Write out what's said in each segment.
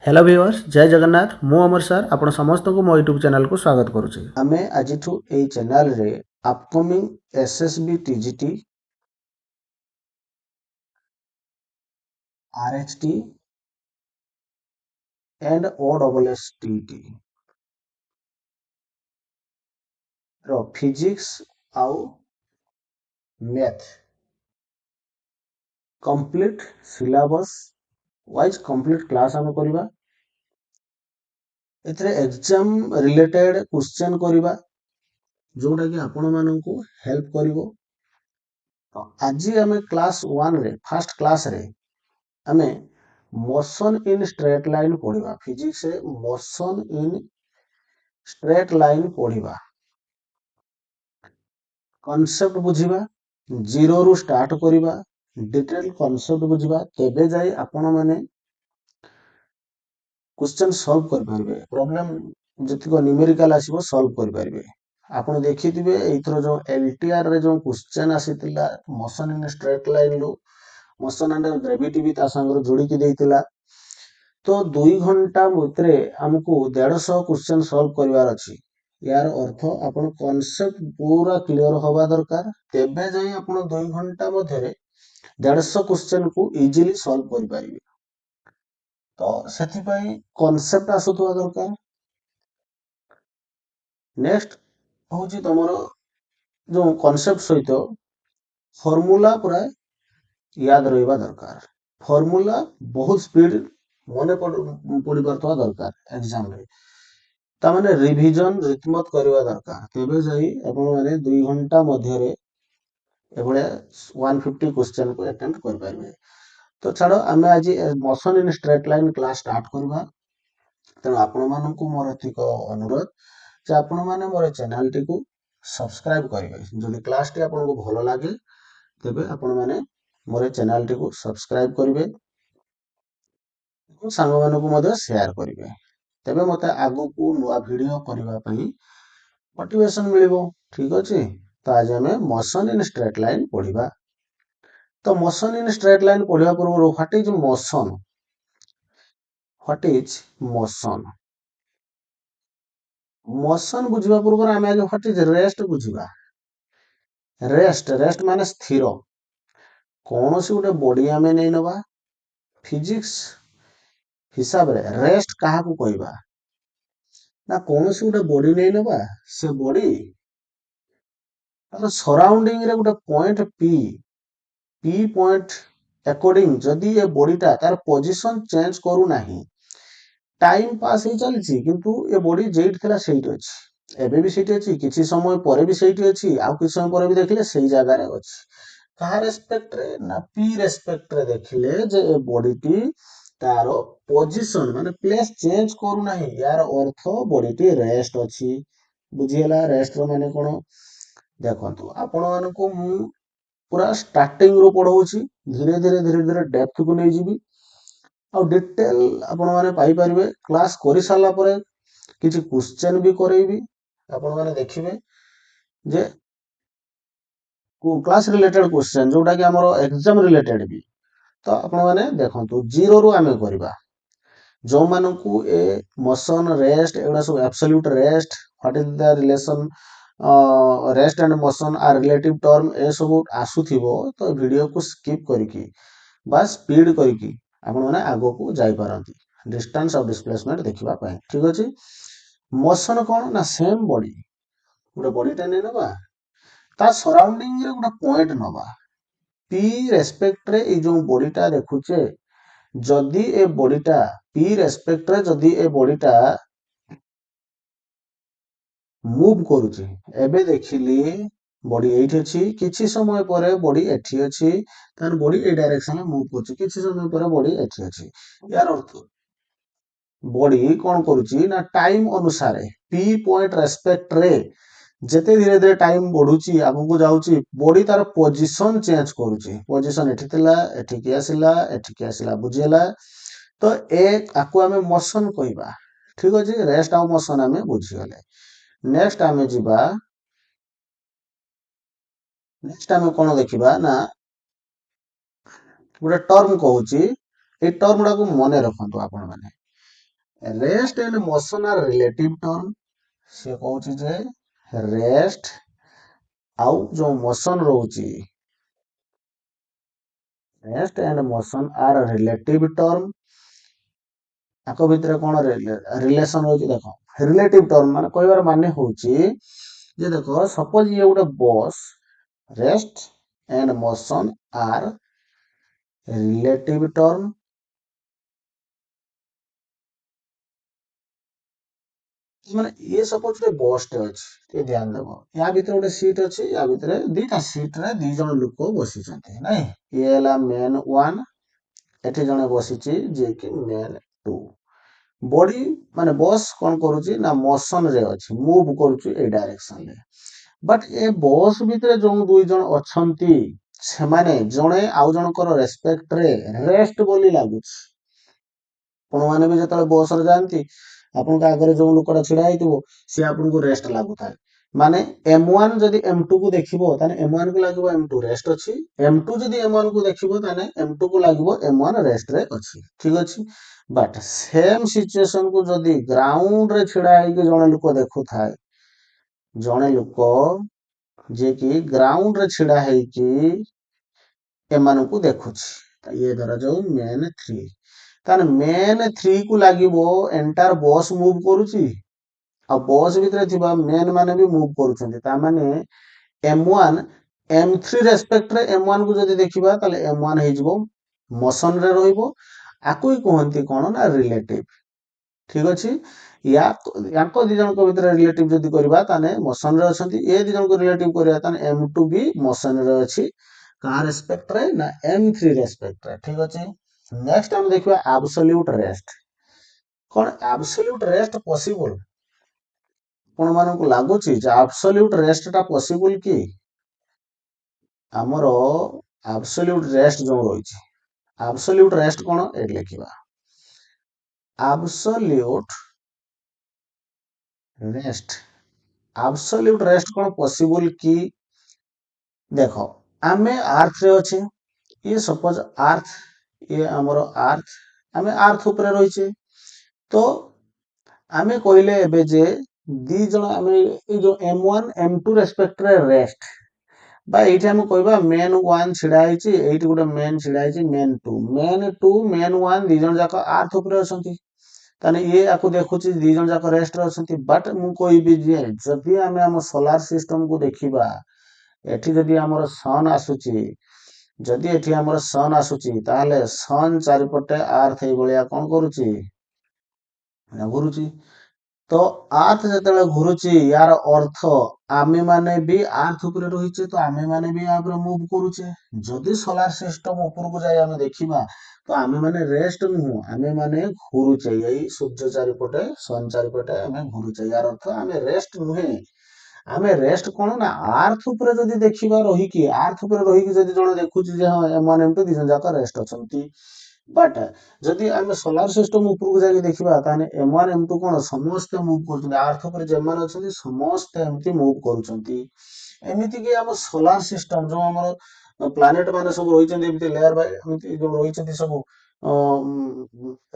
Hello viewers जय जगन्नाथ मु अमर sir आपण समस्त को मो यूट्यूब चैनल को स्वागत करुचे। आमे आजिठु ए चैनल रे upcoming SSB TGT RHT and OWSTT रो फिजिक्स आउ math complete syllabus wise complete class आमे करिबा। एथरे एग्जाम रिलेटेड क्वेश्चन करिबा जोटा कि आपण माननकु हेल्प करिवो। तो आज आमे क्लास 1 रे फर्स्ट क्लास रे आमे मोशन इन स्ट्रेट लाइन पढ़िबा। फिजिक्स रे मोशन इन स्ट्रेट लाइन पढ़िबा, कॉन्सेप्ट बुझिबा, जीरो रु स्टार्ट करिबा, डिटेल कॉन्सेप्ट बुझिबा, तेबे जाई आपण माने क्वेश्चन सॉल्व कर पारबे। प्रॉब्लम जतिको न्यूमेरिकल आसीबो सॉल्व कर पारबे। आपण देखिथिबे एथरो जो एलटीआर रे जो क्वेश्चन आसीतिला मोशन इन स्ट्रेट लाइन लो मोशन अंडर ग्रेविटी भी ता संग जोड़ी की देइतिला। तो 2 घंटा भितरे हमको 150 क्वेश्चन सॉल्व करिवार अछि। यार अर्थ आपण कॉन्सेप्ट पूरा क्लियर होबा दरकार, तेबे जाई आपण 2 घंटा मध्यरे 150 क्वेश्चन को इजीली सॉल्व कर पारिबे। तो सेथि पई कॉन्सेप्ट आसुथवा दरकार। नेक्स्ट होची तमरो जो कॉन्सेप्ट सहित फॉर्मूला पूरा याद रहिबा दरकार। फॉर्मूला बहुत स्पीड मने पड़ी परथवा दरकार एग्जाम रे। ता माने रिवीजन रीतिमत करवा दरकार, तेबे जाई आपण माने 2 घंटा मध्यरे एभले 150 क्वेश्चन को अटेम्प्ट कर पारबे। तो छाड़ो आमे आज motion in straight line class start करबा। तेणु आपण माननकु मोर एतिक अनुरोध जे आपण माने मोर चैनल टी को सब्सक्राइब करिवे। जदि क्लास टी आपनको भलो लागे तेबे आपण माने मोर चैनल टी को सब्सक्राइब करिवे, सांग मानकु मधे शेयर करिवे। तेबे मते आगु को नुवा वीडियो करबा पई मोटिवेशन मिलिबो। ठीक अछि। तो आज हमें मोशन इन स्ट्रेट लाइन पढ़िबा। तो मोशन इन स्ट्रेट लाइन पढ़िबा पूर्व what is motion? What is motion? Motion बुझिबा पूर्व आमे आगे व्हाट इज रेस्ट बुझिबा। रेस्ट माने स्थिर। कोनोसी गोटे बॉडी आमे नै नबा, फिजिक्स हिसाब रे रेस्ट काहा को कहबा ना कोनोसी गोटे बॉडी नै नबा, से बॉडी तार सराउंडिंग रे गोटे पॉइंट पी पॉइंट अकॉर्डिंग जदि ए बॉडीटा तार पोजीशन चेंज करू नाही, टाइम पास ही चलछि किंतु ए बॉडी जेइट थिला सेइट अछि, एबे भी सेइट अछि, किछि समय परे भी सेइट अछि, आ किछि समय परे भी देखले सेइ जगह रे अछि। कहा रेस्पेक्ट रे ना पी रेस्पेक्ट रे देखले जे ए बॉडी टी तार पोजीशन माने प्लेस चेंज करू नाही, यार अर्थ बॉडी टी रेस्ट अछि। बुझियला रेस्ट रो माने कोन? देखंतु आपण मानको मु पूरा स्टार्टिंग रो पढौछि, धीरे धीरे डेप्थ को नै जिबी आ डिटेल आपण माने पाई परिबे। क्लास करि साला परे किछि क्वेश्चन भी करेबी, आपण माने देखिबे जे क्लास रिलेटेड क्वेश्चन जोटा कि हमरो एग्जाम रिलेटेड भी। तो आपण माने देखंतु जीरो रो आमे करबा। जो मानकु ए मोशन रेस्ट एडा सब absolute rest, what is the relation rest and motion are relative term ए सब आसुथिबो, तो वीडियो को स्किप करिकी बा स्पीड करिकी आपण माने आगो को जाई पारंती डिस्टेंस ऑफ डिस्प्लेसमेंट देखिबा पय। ठीक अछि। मोशन कोन ना सेम बॉडी गोटे बॉडी टा नै नबा, ता सराउंडिंग रे गोटे पॉइंट नबा, पी रेस्पेक्ट रे ए जो बॉडी टा देखुचे, जदि ए बॉडी टा पी रेस्पेक्ट रे जदि ए बॉडी टा मूव करूची, एबे देखिली बॉडी एठी अछि, किछि समय परे बॉडी एठी अछि, तार बॉडी ए डायरेक्शन में मूव करूची, किछि समय परे बॉडी एठी अछि। यार अर्थ बॉडी कोन करूची ना टाइम अनुसारे पी पॉइंट रेस्पेक्ट रे जेते धीरे धीरे टाइम बढ़ुची आगु को जाउची, बॉडी तार पोजीशन चेंज करूची। पोजीशन एठी थिला, एठी की आसिला, बुझियला। तो ए आकु हमें मोशन कहबा। ठीक अछि। रेस्ट आ मोशन हमें बुझियले। नेक्स्ट आमे जिबा, नेक्स्ट आमे कोन देखिबा ना गोटे टर्म कहूची, ए टर्म डा को मने रखंतु आपण माने। Rest and motion are relative term. ସେ କହୁଛି ଯେ ରେଷ୍ଟ ଆଉ ଯୋଉ ମୋସନ ରହୁଛି, rest and motion are relative term. ତାଙ୍କ ଭିତରେ କଣ ରିଲେସନ ରହୁଛି ଦେଖ। ରିଲେଟିଭ ଟର୍ମ ମାନେ କହିବାର ମାନେ ହଉଛି ଯେ ଦେଖ ସପୋଜ ଇଏ ଗୋଟେ bus, rest and motion are relative term. ମାନେ ଇଏ ସପୋଜ ଗୋଟେ ବସ୍ ଟେ ଅଛି, ଟିକେ ଧ୍ୟାନ ଦେବ। ୟା ଭିତରେ ଗୋଟେ ସିଟ୍ ଅଛି, ୟା ଭିତରେ ଦିଟା ସିଟ୍ ରେ ଦି ଜଣ ଲୋକ ବସିଛନ୍ତି, ନାଇଁ। ଇଏ ହେଲା ମେନ୍ 1, ଏଠି ଜଣେ ବସିଛି ଯିଏକି ମେନ୍ 2। ବଡି ମାନେ ବସ୍ କଣ କରୁଛି ନା ମୋସନ ରେ ଅଛି, ମୁଭ କରୁଛି ଏଇ ଡାଇରେକ୍ସନ ରେ। ବଟ୍ ଏ ବସ୍ ଭିତରେ ଯୋଉ ଦୁଇ ଜଣ ଅଛନ୍ତି, ସେମାନେ ଜଣେ ଆଉ ଜଣଙ୍କର ରେସ୍ପେକ୍ଟ ରେ ରେଷ୍ଟ ବୋଲି ଲାଗୁଛି। ଆପଣ ମାନେ ବି ଯେତେବେଳେ ବସ ରେ ଯାଆନ୍ତି, ଆପଣଙ୍କ ଆଗରେ ଯୋଉ ଲୋକଟା ଛିଡା ହେଇଥିବ, ସିଏ ଆପଣଙ୍କୁ ରେଷ୍ଟ ଲାଗୁଥାଏ। ମାନେ M1 ଯଦି M2 କୁ ଦେଖିବ, ତାହେଲେ M1 କୁ ଲାଗିବ M2 ରେଷ୍ଟ ଅଛି। M2 ଯଦି M1 କୁ ଦେଖିବ, ତାହେଲେ M2 କୁ ଲାଗିବ M1 ରେଷ୍ଟ ରେ ଅଛି। ଠିକ ଅଛି। ବଟ୍ ସେମ ସିଚୁଏସନ କୁ ଯଦି ଗ୍ରାଉଣ୍ଡ ରେ ଛିଡା ହେଇକି ଜଣେ ଲୋକ ଦେଖୁଥାଏ, ଜଣେ ଲୋକ ଯିଏକି ଗ୍ରାଉଣ୍ଡ ରେ ଛିଡା ହେଇକି ଏମାନଙ୍କୁ ଦେଖୁଛି, ଇଏ ଧରାଯାଉ ମେନ୍ 3। ତାହେଲେ ମେନ୍ 3 କୁ ଲାଗିବ ଏଣ୍ଟାର ବସ୍ ମୁଭ କରୁଛି, ଆଉ ବସ୍ ଭିତରେ ଥିବା ମେନ୍ ମାନେ ବି ମୁଭ କରୁଛନ୍ତି। ତାମାନେ M1 M3 ରେସ୍ପେକ୍ଟ ରେ M1 କୁ ଯଦି ଦେଖିବା, ତାହେଲେ M1 ହେଇଯିବ ମୋସନ ରେ ରହିବ। ଆକୁ ହିଁ କୁହନ୍ତି କଣ ନା ରିଲେଟିଭ। ଠିକ ଅଛି। ୟାଙ୍କ ଦି ଜଣଙ୍କ ଭିତରେ ରିଲେଟିଭ ଯଦି କରିବା, ତାହେଲେ ମୋସନ ରେ ଅଛନ୍ତି। ଏ ଦି ଜଣଙ୍କୁ ରିଲେଟିଭ କରିବା, ତାହେଲେ M2 ବି ମୋସନ ରେ ଅଛି। କାହା ରେସ୍ପେକ୍ଟ ରେ ନା M3 ରେସ୍ପେକ୍ଟ ରେ। ଠିକ ଅଛି। ନେକ୍ସଟ ଆମେ ଦେଖିବା ଆବସଲ୍ୟୁଟ ରେଷ୍ଟ। କଣ ଆବସଲ୍ୟୁଟ ରେଷ୍ଟ ପସିବଲ? ଆପଣ ମାନଙ୍କୁ ଲାଗୁଛି ଯେ ଆବସଲ୍ୟୁଟ ରେଷ୍ଟ ଟା ପସିବଲ କି? ଆମର ଆବସଲ୍ୟୁଟ ରେଷ୍ଟ ଯୋଉ ରହିଛି, ଆବସଲ୍ୟୁଟ ରେଷ୍ଟ କଣ ଏଠି ଲେଖିବା। ଆବସଲ୍ୟୁଟ ରେଷ୍ଟ, ଆବସଲ୍ୟୁଟ ରେଷ୍ଟ କଣ ପସିବଲ କି? ଦେଖ ଆମେ ଆର୍ଥ ରେ ଅଛେ, ଇଏ ସପୋଜ ଆର୍ଥ, ଇଏ ଆମର ଆର୍ଥ, ଆମେ ଆର୍ଥ ଉପରେ ରହିଛେ। ତ ଆମେ କହିଲେ ଏବେ ଯେ ଦି ଜଣ ଆମେ ଏଇ ଯୋଉ M1 M2 ରେସ୍ପେକ୍ଟ ରେ ରେଷ୍ଟ, ବା ଏଇଠି ଆମେ କହିବା ମେନ୍ 1 ଛିଡା ହେଇଛି, ଏଇଠି ଗୋଟେ ମେନ୍ ଛିଡା ହେଇଛି ମେନ୍ 2। ମେନ୍ 2 ମେନ୍ 1 ଦି ଜଣ ଯାକ ଆର୍ଥ ଉପରେ ଅଛନ୍ତି। ତାହେଲେ ଇଏ ଆକୁ ଦେଖୁଛି, ଦି ଜଣ ଯାକ ରେଷ୍ଟ ରେ ଅଛନ୍ତି। ବଟ୍ ମୁଁ କହିବି ଯେ ଯଦି ଆମେ ଆମ ସୋଲାର ସିଷ୍ଟମ କୁ ଦେଖିବା, ଏଠି ଯଦି ଆମର ସନ୍ ଆସୁଛି, ଯଦି ଏଠି ଆମର ସନ୍ ଆସୁଛି, ତାହେଲେ ସନ୍ ଚାରିପଟେ ଆର୍ଥ ଏଇଭଳିଆ କଣ କରୁଛି ନା ଘୁରୁଛି। ତ ଆର୍ଥ ଯେତେବେଳେ ଘୁରୁଛି, ୟାର ଅର୍ଥ ଆମେ ମାନେ ବି ଆର୍ଥ ଉପରେ ରହିଛେ, ତ ଆମେ ମାନେ ବି ୟା ଉପରେ ମୁଭ କରୁଛେ। ଯଦି ସୋଲାର ସିଷ୍ଟମ ଉପରକୁ ଯାଇ ଆମେ ଦେଖିବା, ତ ଆମେ ମାନେ ରେଷ୍ଟ ନୁହଁ, ଆମେ ମାନେ ଘୁରୁଛେ। ଏଇ ସୂର୍ଯ୍ୟ ଚାରିପଟେ, ସନ୍ ଚାରିପଟେ ଆମେ ଘୁରୁଛେ। ୟାର ଅର୍ଥ ଆମେ ରେଷ୍ଟ ନୁହେଁ। ଆମେ ରେଷ୍ଟ କଣ ନା ଆର୍ଥ ଉପରେ ଯଦି ଦେଖିବା ରହିକି, ଆର୍ଥ ଉପରେ ରହିକି ଯଦି ଜଣେ ଦେଖୁଛି ଯେ ହଁ M1 M2 ଦି ଜଣ ଯାକ ରେଷ୍ଟ ଅଛନ୍ତି। ବଟ୍ ଯଦି ଆମେ ସୋଲାର ସିଷ୍ଟମ ଉପରକୁ ଯାଇକି ଦେଖିବା, ତାହେଲେ M1 M2 କଣ ସମସ୍ତେ ମୁଭ କରୁଛନ୍ତି। ଆର୍ଥ ଉପରେ ଯେମାନେ ଅଛନ୍ତି ସମସ୍ତେ ଏମିତି ମୁଭ କରୁଛନ୍ତି। ଏମିତି କି ଆମ ସୋଲାର ସିଷ୍ଟମ ଯୋଉ ଆମର ପ୍ଲାନେଟ ମାନେ ସବୁ ରହିଛନ୍ତି, ଏମିତି ଲେୟାର ବାଇ ଏମିତି ଯୋଉ ରହିଛନ୍ତି ସବୁ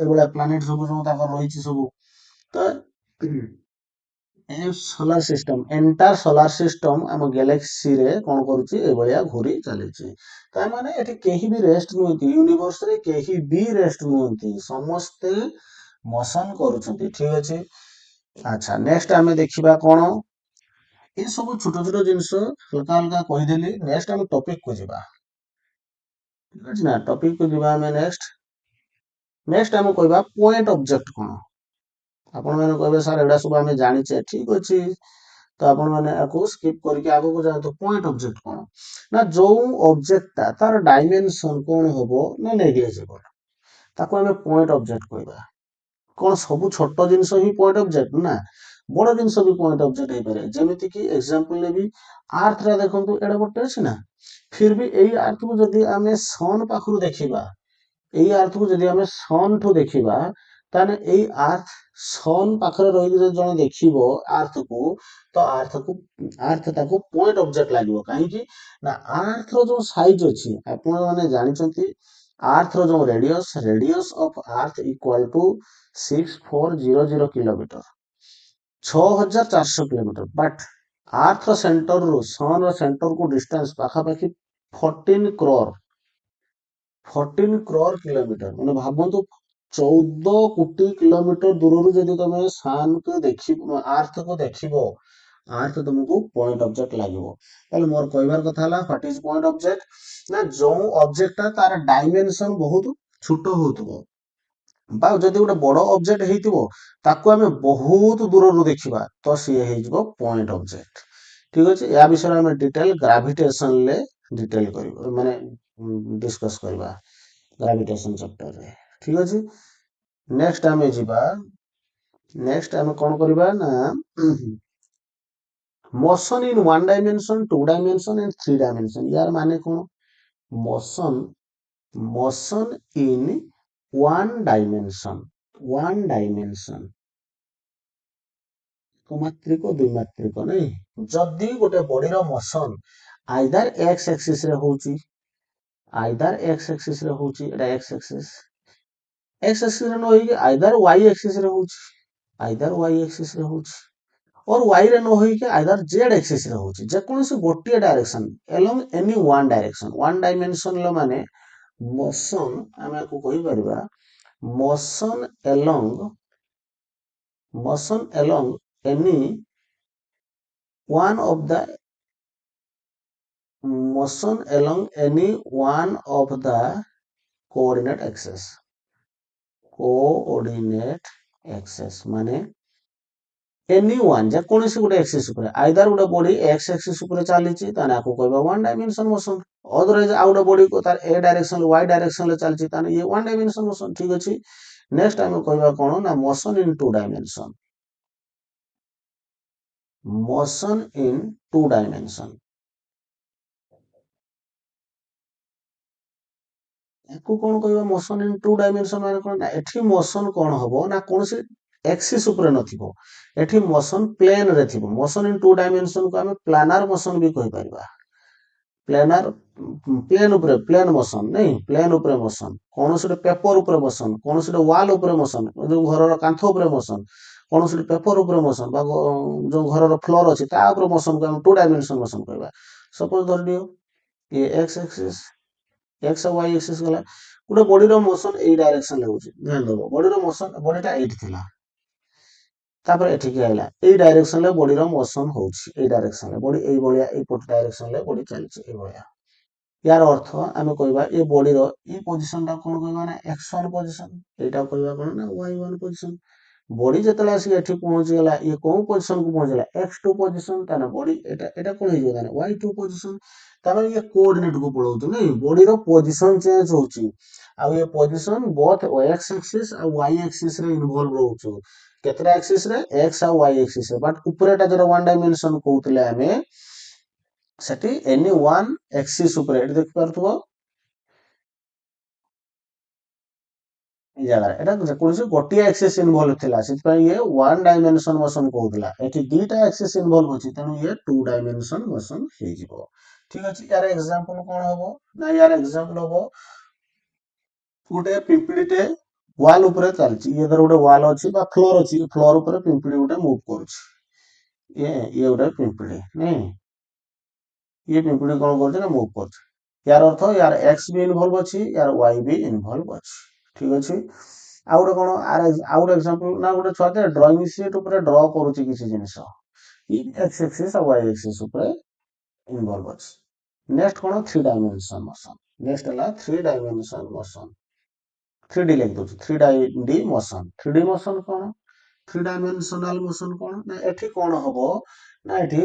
ଏଇଭଳିଆ ପ୍ଲାନେଟ ସବୁ ଯୋଉ ତାଙ୍କର ରହିଛି ସବୁ, ତ ଏ solar system, entire solar system ଆମ ଗ୍ୟାଲେକ୍ସିରେ କଣ କରୁଛି, ଏଇଭଳିଆ ଘୁରି ଚାଲିଛି। ତା ମାନେ ଏଠି କେହି ବି ରେଷ୍ଟ ନୁହନ୍ତି, ୟୁନିଭର୍ସ ରେ କେହି ବି ରେଷ୍ଟ ନୁହନ୍ତି, ସମସ୍ତେ ମୋସନ କରୁଛନ୍ତି। ଠିକ ଅଛି। ଆଚ୍ଛା, ନେକ୍ସଟ ଆମେ ଦେଖିବା କଣ, ଏ ସବୁ ଛୋଟ ଛୋଟ ଜିନିଷ ହାଲକା ହାଲକା କହିଦେଲି। ନେକ୍ସଟ ଆମେ ଟପିକ କୁ ଯିବା। ଠିକ ଅଛି ନା, ଟପିକ କୁ ଯିବା ଆମେ ନେକ୍ସଟ ଆମେ କହିବା ପଏଣ୍ଟ ଅବଜେକ୍ଟ କଣ। ଆପଣ ମାନେ କହିବେ ସାର୍ ଏଗୁଡା ସବୁ ଆମେ ଜାଣିଛେ, ଠିକ ଅଛି। ତ ଆପଣ ମାନେ ଆକୁ ସ୍କିପ କରିକି ଆଗକୁ ଯାଆନ୍ତୁ। ପଏଣ୍ଟ ଅବଜେକ୍ଟ କଣ ନା, ଯୋଉ ଅବଜେକ୍ଟଟା ତାର ଡାଇମେନସନ କଣ ହବ ନା ନେଗ୍ଲିଜିବଲ, ତାକୁ ଆମେ ପଏଣ୍ଟ ଅବଜେକ୍ଟ କହିବା। କଣ ସବୁ ଛୋଟ ଜିନିଷ ହିଁ ପଏଣ୍ଟ ଅବଜେକ୍ଟ ନା, ବଡ ଜିନିଷ ବି ପଏଣ୍ଟ ଅବଜେକ୍ଟ ହେଇପାରେ। ଯେମିତି କି ଏକ୍ସାମ୍ପଲ ନେବି, ଆର୍ଥ ଟା ଦେଖନ୍ତୁ ଏଡେ ଗୋଟେ ଅଛି ନା, ଫିର ବି ଏଇ ଆର୍ଥକୁ ଯଦି ଆମେ ସନ୍ ପାଖରୁ ଦେଖିବା, ଏଇ ଆର୍ଥକୁ ଯଦି ଆମେ ସନ୍ ଠୁ ଦେଖିବା, ତାହେଲେ ଏଇ ଆର୍ଥ ସନ୍ ପାଖରେ ରହିକି ଯଦି ଜଣେ ଦେଖିବ ଆର୍ଥକୁ, ତ ଆର୍ଥ ତାକୁ ପଏଣ୍ଟ ଅବଜେକ୍ଟ ଲାଗିବ। କାହିଁକି ନା ଆର୍ଥ ର ଯୋଉ ସାଇଜ ଅଛି, ଆପଣ ମାନେ ଜାଣିଛନ୍ତି अर्थ रो जो radius of earth equal to 6400 kilometre 6400 kilometre but earth रो सेंटर रो सन रो सेंटर को डिस्टेंस पाखापाखि 14 crore किलोमीटर मैंने भावतु 14 कोटी किलोमीटर दूर जदि तुम सन को देख अर्थ को देखो अर्थ तुमको पॉइंट ऑब्जेक्ट लगे मोर कहबार कथा व्हाट इज पॉइंट ऑब्जेक्ट ना जो ऑब्जेक्ट तार डायमेंशन बहुत छोट होतबो बा जदि गोटे बड़ ऑब्जेक्ट हेतिबो ताको आमे बहुत दूर देखिबा तो सी हेजिबो पॉइंट ऑब्जेक्ट ठीक अछि या विषय में डिटेल ग्रेविटेशन ले डिटेल करिबो माने डिस्कस करबा ग्रेविटेशन चैप्टर रे ठीक अछि नेक्स्ट आमे जिबा नेक्स्ट आमे कोन करबा ना motion in one dimension two dimension and three dimension यार माने कोन motion motion in one dimension मात्रिक द्विमात्रिक नहीं जदि गोटे बॉडी रो मोशन आइदर एक्स एक्सिस रे होउची आइदर एक्स एक्सिस रे होउची एटा एक्स एक्सिस रे न होई आइदर वाई एक्सिस रे होउची आइदर वाई एक्सिस रे होउची और वाई रे न होई के आइदर जेड एक्सिस रे होउची जे कोनोसी गोटिए direction along any one dimension लो माने मोशन आमे को कहि परबा motion along any one of the motion along any one of the coordinate axis माने एनी वन जे कोनोसी गोटे एक्सिस ऊपर आइदर गोटे बॉडी एक्स एक्सिस ऊपर चलीची ताने आको कहबा वन डायमेंशन मोशन अदरवाइज आ गोटे बॉडी को तार ए डायरेक्शन वाई डायरेक्शन ले चलची ताने ये वन डायमेंशन मोशन ठीक अछि नेक्स्ट आमे कहबा कोन ना मोशन इन टू डायमेंशन ୟାକୁ କଣ କହିବା ମୋशन इन टू डायमेंशन ମାନେ କଣ ନା ଏଠି ମୋशन କଣ ହବ ନା କୌଣସି एक्सिस ଉପରେ ନଥିବ ଏଠି ମୋशन ପ୍ଲେନ ରେ ଥିବ ମୋशन इन टू डायमेंशन को ଆମେ ପ୍ଲାନାର ମୋशन ବି କହି ପାରିବା ପ୍ଲାନାର ପ୍ଲେନ ମୋशन ନାଇଁ ପ୍ଲେନ ଉପରେ ମୋशन କୌଣସି ଗୋଟେ ପେପର ଉପରେ ମୋशन କୌଣସି ଗୋଟେ ୱାଲ ଉପରେ ମୋशन ଯୋଉ ଘରର କାନ୍ଥ ଉପରେ ମୋशन କୌଣସି ଗୋଟେ ପେପର ଉପରେ ମୋशन ବା ଯୋଉ ଘରର ଫ୍ଲୋର ଅଛି ତା ଉପରେ ମୋशन କୁ ଆମେ ଟୁ डायमेंशन ମୋशन କହିବା ସପୋଜ ଧରି ନିଅ ये एक्स एक्सिस एक्स और वाई एक्सिस गला गोटे बॉडी रो मोशन ए डायरेक्शन ले होची ध्यान दबो बॉडी रो मोशन बॉडीटा एठी थिला तापर एठी के आइला ए डायरेक्शन ले बॉडी रो मोशन होची ए डायरेक्शन ले बॉडी ए बलिया ए पोट डायरेक्शन ले बॉडी चलची ए बलिया यार अर्थ आमे कहबा a body row A position ता कोन कहबा ना x1 पोजीशन एटा कहबा कोन ना y1 पोजीशन बॉडी जतला आसी एठी पहुंची गला ये कोन पोजीशन को पहुंच गला x2 पोजीशन ताना बॉडी एटा एटा कोन हे जाना y2 पोजीशन तापर ये कोऑर्डिनेट को पळौतो नै बॉडी रो पोजीशन चेंज होची आ ये पोजीशन बोथ x एक्सिस आ y एक्सिस रे इन्वॉल्व रहउचो केतरा एक्सिस रे x आ y एक्सिस रे बट ऊपरेटा जरा वन डायमेंशन कहउतले हमें सेठी एनी वन एक्सिस ऊपर एठी देख पारथबो जगह एटा कोनसे गोटिया एक्सिस इन्वॉल्व थिला सित पय ये वन डायमेंशन मोशन कहउतला एठी दुटा एक्सिस इन्वॉल्व होची तनु ये टू डायमेंशन मोशन हे जिवो ठीक अछि यार एग्जांपल कोन हबो ना यार एग्जांपल हबो गोटे पिंपड़ीटे वाल ऊपर चलची ये धर गोटे वाल अछि बा फ्लोर अछि फ्लोर ऊपर पिंपड़ी गोटे मूव करूची ये गोटे पिंपड़ी नै ये पिंपड़ी कोन करछ ना मूव करछ यार अर्थ यार एक्स भी इन्वॉल्व अछि यार वाई भी इन्वॉल्व अछि ठीक अछि आ गोटे कोन आ गोटे एग्जांपल ना गोटे छुआते ड्राइंग शीट ऊपर ड्रा करूची किछि जिनिस ई एक्स एक्सिस आ वाई एक्सिस ऊपर इन्वॉल्व अछि नेक्स्ट कोन थ्री डायमेंशन मोशन नेक्स्ट हला थ्री डायमेंशन मोशन 3D लिख दो 3D मोशन 3D मोशन कोन थ्री डायमेंशनल मोशन कोन ना एठी कोन हबो ना एठी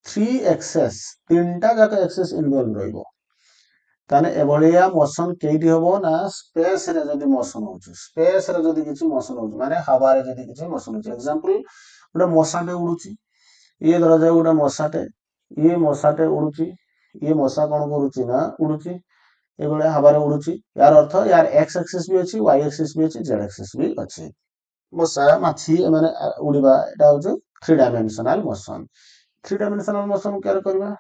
थ्री एक्सेस तीनटा जाक एक्सेस इन्वॉल्व रहइबो ताने एबलिया मोशन केइटी हबो ना स्पेस रे जदी मोशन होची स्पेस रे जदी किछि मोशन होची माने हवा रे जदी किछि मोशन होची एग्जांपल गोटे मशाटे उडुची ये धरा जाय गोटे मशाटे ये मशाटे उडुची ये मशा कोन करूची ना उडुची एबले हवा रे उडुची यार अर्थ यार एक्स एक्सिस भी अछि वाई एक्सिस भी अछि जेड एक्सिस भी अछि मशा माछी माने उडीबा एटा होची थ्री डायमेंशनल मोशन केयर करबा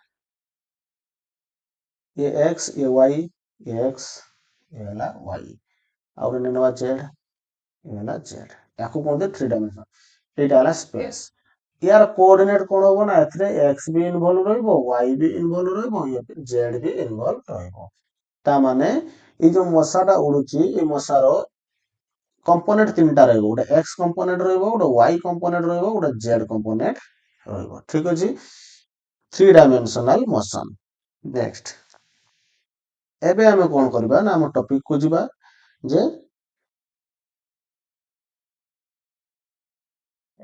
ये एक्स ये वाई ये एक्स ଏ ହେଲା y ଆଉ ଗୋଟେ ନେବା z ଏ ହେଲା z ୟାକୁ କୁହନ୍ତି 3 ଡାଇମେନସନ ଏଇଟା ହେଲା ସ୍ପେସ୍ यार कोऑर्डिनेट कौन होगा ना एथरे x भी इन्वॉल्व रहइबो y भी इन्वॉल्व रहइबो z भी इन्वॉल्व रहइबो ता माने ई जो मशाटा उडुची ई मशारो कंपोनेंट तीनटा रहइबो गोटे x कंपोनेंट रहइबो गोटे y कंपोनेंट रहइबो गोटे z कंपोनेंट रहइबो ठीक अछि 3 डायमेंशनल मोशन नेक्स्ट एबे हमें कोन करबा ना हम टॉपिक को जिबा जे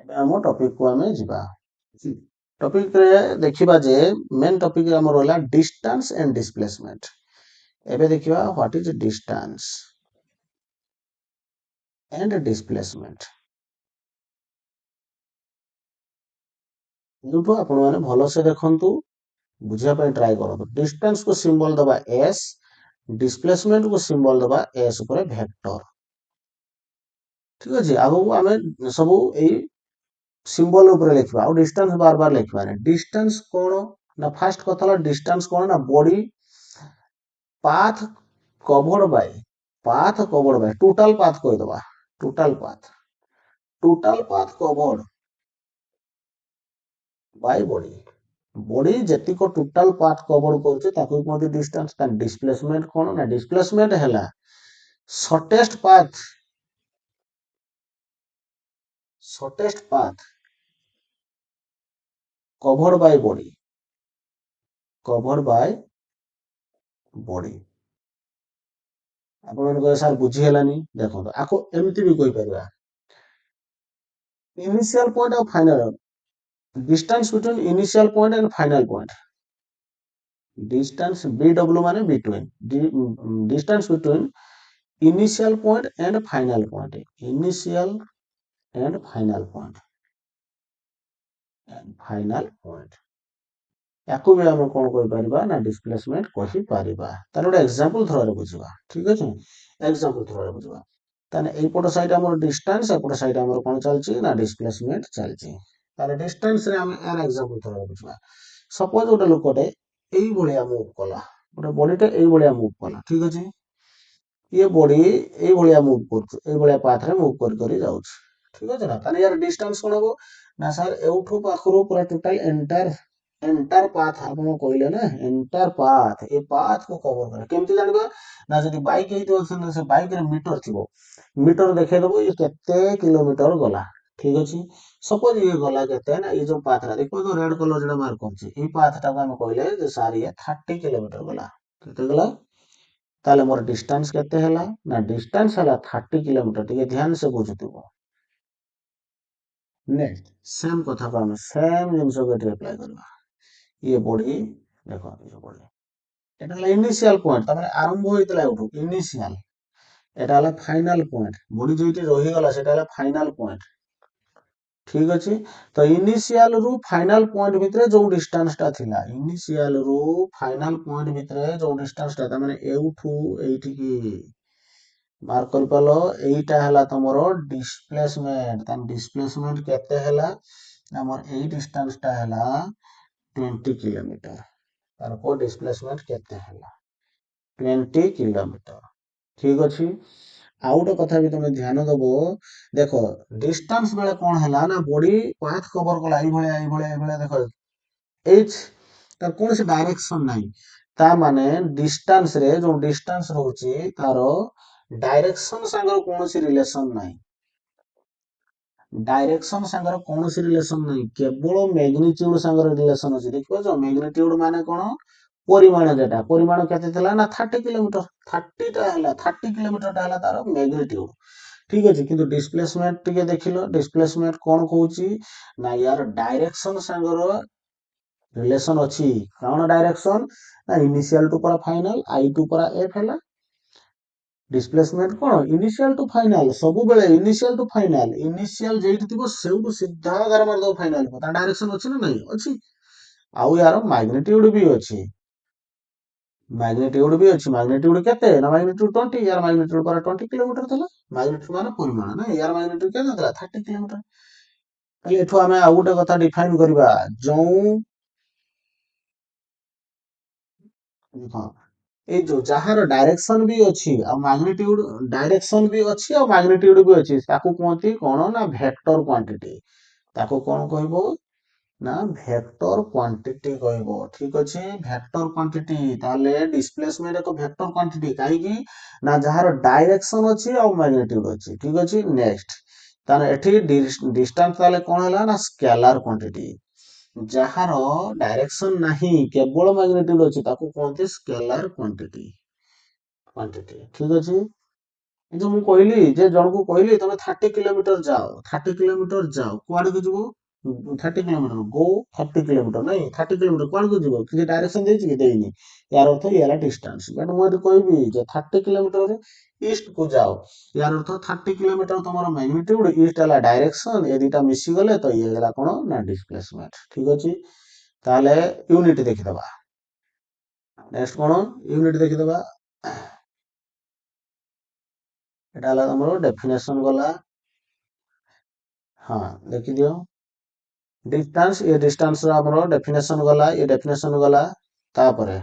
एबे हम टॉपिक को हमें जिबा टॉपिक रे देखिबा जे मेन टॉपिक हमर होला डिस्टेंस एंड डिस्प्लेसमेंट एबे देखिबा what is distance and displacement YouTube आपण माने भलो से देखंतु बुझिया ପାଇଁ ट्राई करंतु डिस्टेंस को सिंबल दबा s डिस्प्लेसमेंट को सिंबल दबा s ऊपर वेक्टर ठीक अछि आगो आमे सब एई सिंबल ऊपर लिखबा और डिस्टेंस बार बार लिखबा नै डिस्टेंस कोन ना फर्स्ट कथला डिस्टेंस कोन ना body path covered by total path कहि दबा total path covered by body body जेतिको टोटल पाथ कवर्ड करछे ताकू कोन डिस्टेंस का डिस्प्लेसमेंट कोन ना डिस्प्लेसमेंट हैला shortest path covered by body आपण को सर बुझी हेलानी देखो आको एमती भी कोइ परिबा इनिशियल पॉइंट और final distance between initial point and final point distance BW माने between distance between initial point and final point याकू भी हम कोन कहि परिबा ना डिस्प्लेसमेंट कहि परिबा तार गोटे एग्जांपल थ्रो रे बुझिबा ठीक अछि एग्जांपल थ्रो रे बुझिबा ताने एई पट साइड हमर डिस्टेंस ए पट साइड हमर कोन चलछि ना डिस्प्लेसमेंट चलछि ताले डिस्टेंस रे हम एन एग्जांपल थ्रो रे बुझिबा सपोज गोटे लोकटे एई भलिया मूव कला गोटे बॉडीटे एई भलिया मूव कला ठीक अछि ये बॉडी एई भलिया मूव करछ एई भलिया पाथ रे मूव करि जाउछ ठीक अछि ना ताने यार डिस्टेंस कोन हो ना सर एउठू पाखरो पूरा टोटल एंटायर पाथ आपण कहले ना एंटायर पाथ ए पाथ को कवर करे केमति जानबा ना जदी बाइक हेइतो से बाइक रे मीटर थिबो मीटर देखे दबो ये केते किलोमीटर गला ठीक अछि सपोज ये गला केते ना ये जो पाथ रा देखो तो रेड कलर जेडा मार्क करछि ए पाथ टा को हम कहले जे सर ये 30 किलोमीटर गला केते गला ताले मोर डिस्टेंस केते हला ना डिस्टेंस हला 30 किलोमीटर टिके ध्यान से बुझुतिबो नेक्स्ट सेम कथा को हम सेम जिंसो के अप्लाई करबा ये बॉडी देखो ये बॉडी এটা হলো ইনিশিয়াল পয়েন্ট তার মানে আরম্ভ হইতলা উঠু ইনিশিয়াল এটা হলো ফাইনাল পয়েন্ট বডি যেইটি রহি গলা সেটা হলো ফাইনাল পয়েন্ট ঠিক আছে তো ইনিশিয়াল রু ফাইনাল পয়েন্ট ভিতরে যে ডিসটেন্সটা থিলা ইনিশিয়াল রু ফাইনাল পয়েন্ট ভিতরে যে ডিসটেন্সটা তার মানে এউঠু এইটি কি মার্ক করি পালো এইটা হলা তোমার ডিসপ্লেসমেন্ট তার ডিসপ্লেসমেন্ট কেতে হলা আমার এই ডিসটেন্সটা হলা 20 কিলোমিটার তার কো ডিসপ্লেসমেंट केते हला 20 किलोमीटर ठीक अछि आउ गोटे कथा भी तुम ध्यान दबो देखो डिस्टेंस बेले कोन हला ना बॉडी पाथ कवर कला ई भलिया देखो एच तार कोन से डायरेक्शन नाही ता माने डिस्टेंस रे जो डिस्टेंस रहउची तारो डायरेक्शन संगर कोनोसी रिलेशन नाही डायरेक्शन संगर कोनोसी रिलेशन नाही केवल मैग्नीट्यूड संगर रिलेशन अछि देखो जो मैग्नीट्यूड माने कोन परिमाण जेटा परिमाण केते थला ना 30 किलोमीटर 30 टा हला 30 किलोमीटर टा हला तारो मैग्नीट्यूड ठीक अछि किंतु डिस्प्लेसमेंट टिके देखिलो डिस्प्लेसमेंट कोन कहउची ना यार डायरेक्शन संगर रिलेशन अछि कोन डायरेक्शन ना इनिशियल टू पर फाइनल आई टू पर एफ हला डिस्प्लेसमेंट कोन इनिशियल टू फाइनल सब बेले इनिशियल टू फाइनल इनिशियल जेइति थिबो सेउटू सीधा गार मार दो फाइनल को ता डायरेक्शन अछि ना नहीं अछि आउ यार मैग्नीट्यूड भी अछि मैग्नीट्यूड केते ना मैग्नीट्यूड 20 यार मैग्नीट्यूड पर 20 किलोमीटर थला मैग्नीट्यूड माने परिमाण ना यार मैग्नीट्यूड केते थला 30 किलोमीटर ताले एठो हमें आ गुटे कथा डिफाइन करबा जो देखो ଏଇ ଯୋଉ ଯାହାର ଡାଇରେକ୍ସନ ବି ଅଛି ଆଉ ମାଗ୍ନିଟ୍ୟୁଡ ଡାଇରେକ୍ସନ ବି ଅଛି ଆଉ ମାଗ୍ନିଟ୍ୟୁଡ ବି ଅଛି ତାକୁ କୁହନ୍ତି କଣ ନା ଭେକ୍ଟର କ୍ୱାଣ୍ଟିଟି। ତାକୁ କଣ କହିବ ନା ଭେକ୍ଟର କ୍ୱାଣ୍ଟିଟି କହିବ। ଠିକ ଅଛି, ଭେକ୍ଟର କ୍ୱାଣ୍ଟିଟି। ତାହେଲେ ଡିସପ୍ଲେସମେଣ୍ଟ ଏକ ଭେକ୍ଟର କ୍ୱାଣ୍ଟିଟି। କାହିଁକି ନା ଯାହାର ଡାଇରେକ୍ସନ ଅଛି ଆଉ ମାଗ୍ନିଟ୍ୟୁଡ ଅଛି। ଠିକ ଅଛି, ନେକ୍ସଟ ତାହେଲେ ଏଠି ଡିଷ୍ଟାନ୍ସ ତାହେଲେ କଣ ହେଲା ନା ସ୍କେଲାର କ୍ୱାଣ୍ଟିଟି। ଯାହାର ଡାଇରେକ୍ସନ ନାହିଁ କେବଳ ମାଗ୍ନିଟ୍ୟୁଡ ଅଛି ତାକୁ କୁହନ୍ତି ସ୍କେଲାର କ୍ୱାଣ୍ଟିଟି। ଠିକ ଅଛି, ଏ ଯୋଉ ମୁଁ କହିଲି ଯେ ଜଣକୁ କହିଲି ତମେ 30 କିଲୋମିଟର ଯାଅ, 30 କିଲୋମିଟର ଯାଅ, କୁଆଡକୁ ଯିବ? 30 କିଲୋମିଟର ଗୋ 30 କିଲୋମିଟର, ନାଇଁ 30 କିଲୋମିଟର କୁଆଡକୁ ଯିବ? କିଛି ଡାଇରେକ୍ସନ ଦେଇଛି କି? ଦେଇନି। ୟାର ଅର୍ଥ ଇଏ ହେଲା ଡିଷ୍ଟାନ୍ସ। ବଟ୍ ମୁଁ ଏଠି କହିବି ଯେ 30 କିଲୋମିଟର ଇଷ୍ଟ କୁ ଯାଅ, ୟାର ଅର୍ଥ 30 କିଲୋମିଟର ତମର ମ୍ୟାଗ୍ନିଟ୍ୟୁଡ, ଇଷ୍ଟ ହେଲା ଡାଇରେକ୍ସନ, ଏ ଦିଟା ମିଶିଗଲେ ତ ଇଏ ହେଲା କଣ ନା ଡିସପ୍ଲେସମେଣ୍ଟ। ଠିକ ଅଛି, ତାହେଲେ ୟୁନିଟ ଦେଖିଦବା। ନେକ୍ସଟ କଣ ୟୁନିଟ ଦେଖିଦବା। ଏଟା ହେଲା ତମର ଡେଫିନେସନ ଗଲା। ହଁ ଦେଖିଦିଅ डिस्टेंस, ये डिस्टेंस हमरो डेफिनेशन गला, ये डेफिनेशन गला। तापरे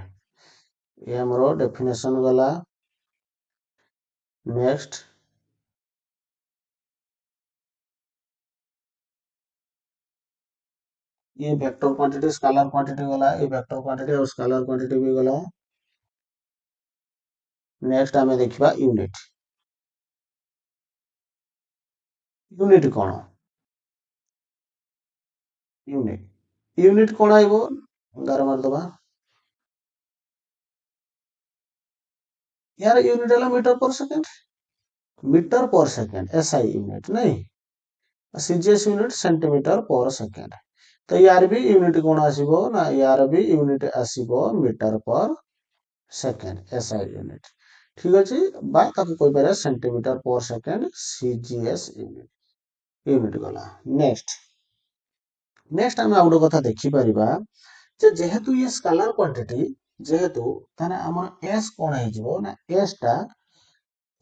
ये हमरो डेफिनेशन गला। नेक्स्ट ये वेक्टर क्वांटिटी स्केलर क्वांटिटी गला, ये वेक्टर क्वांटिटी और स्केलर क्वांटिटी भी गला। नेक्स्ट हमें देखिबा यूनिट। यूनिट कोन? यूनिट कोन आइबो? गार मार दबा। यार यूनिट हला metre per second. Metre per second SI unit नहीं। सीजीएस यूनिट सेंटीमीटर पर सेकंड। तो यार भी यूनिट कोन आसीबो ना, यार भी unit आसीबो metre per second SI unit. ठीक अछि, बा ताको कोइ पारे सेंटीमीटर पर सेकंड सीजीएस यूनिट गला। नेक्स्ट हम आउट कथा देखि परिबा जे जेहेतु ये स्केलर क्वांटिटी, जेहेतु ताने हमर एस कोन हे जिवो ना, एस टा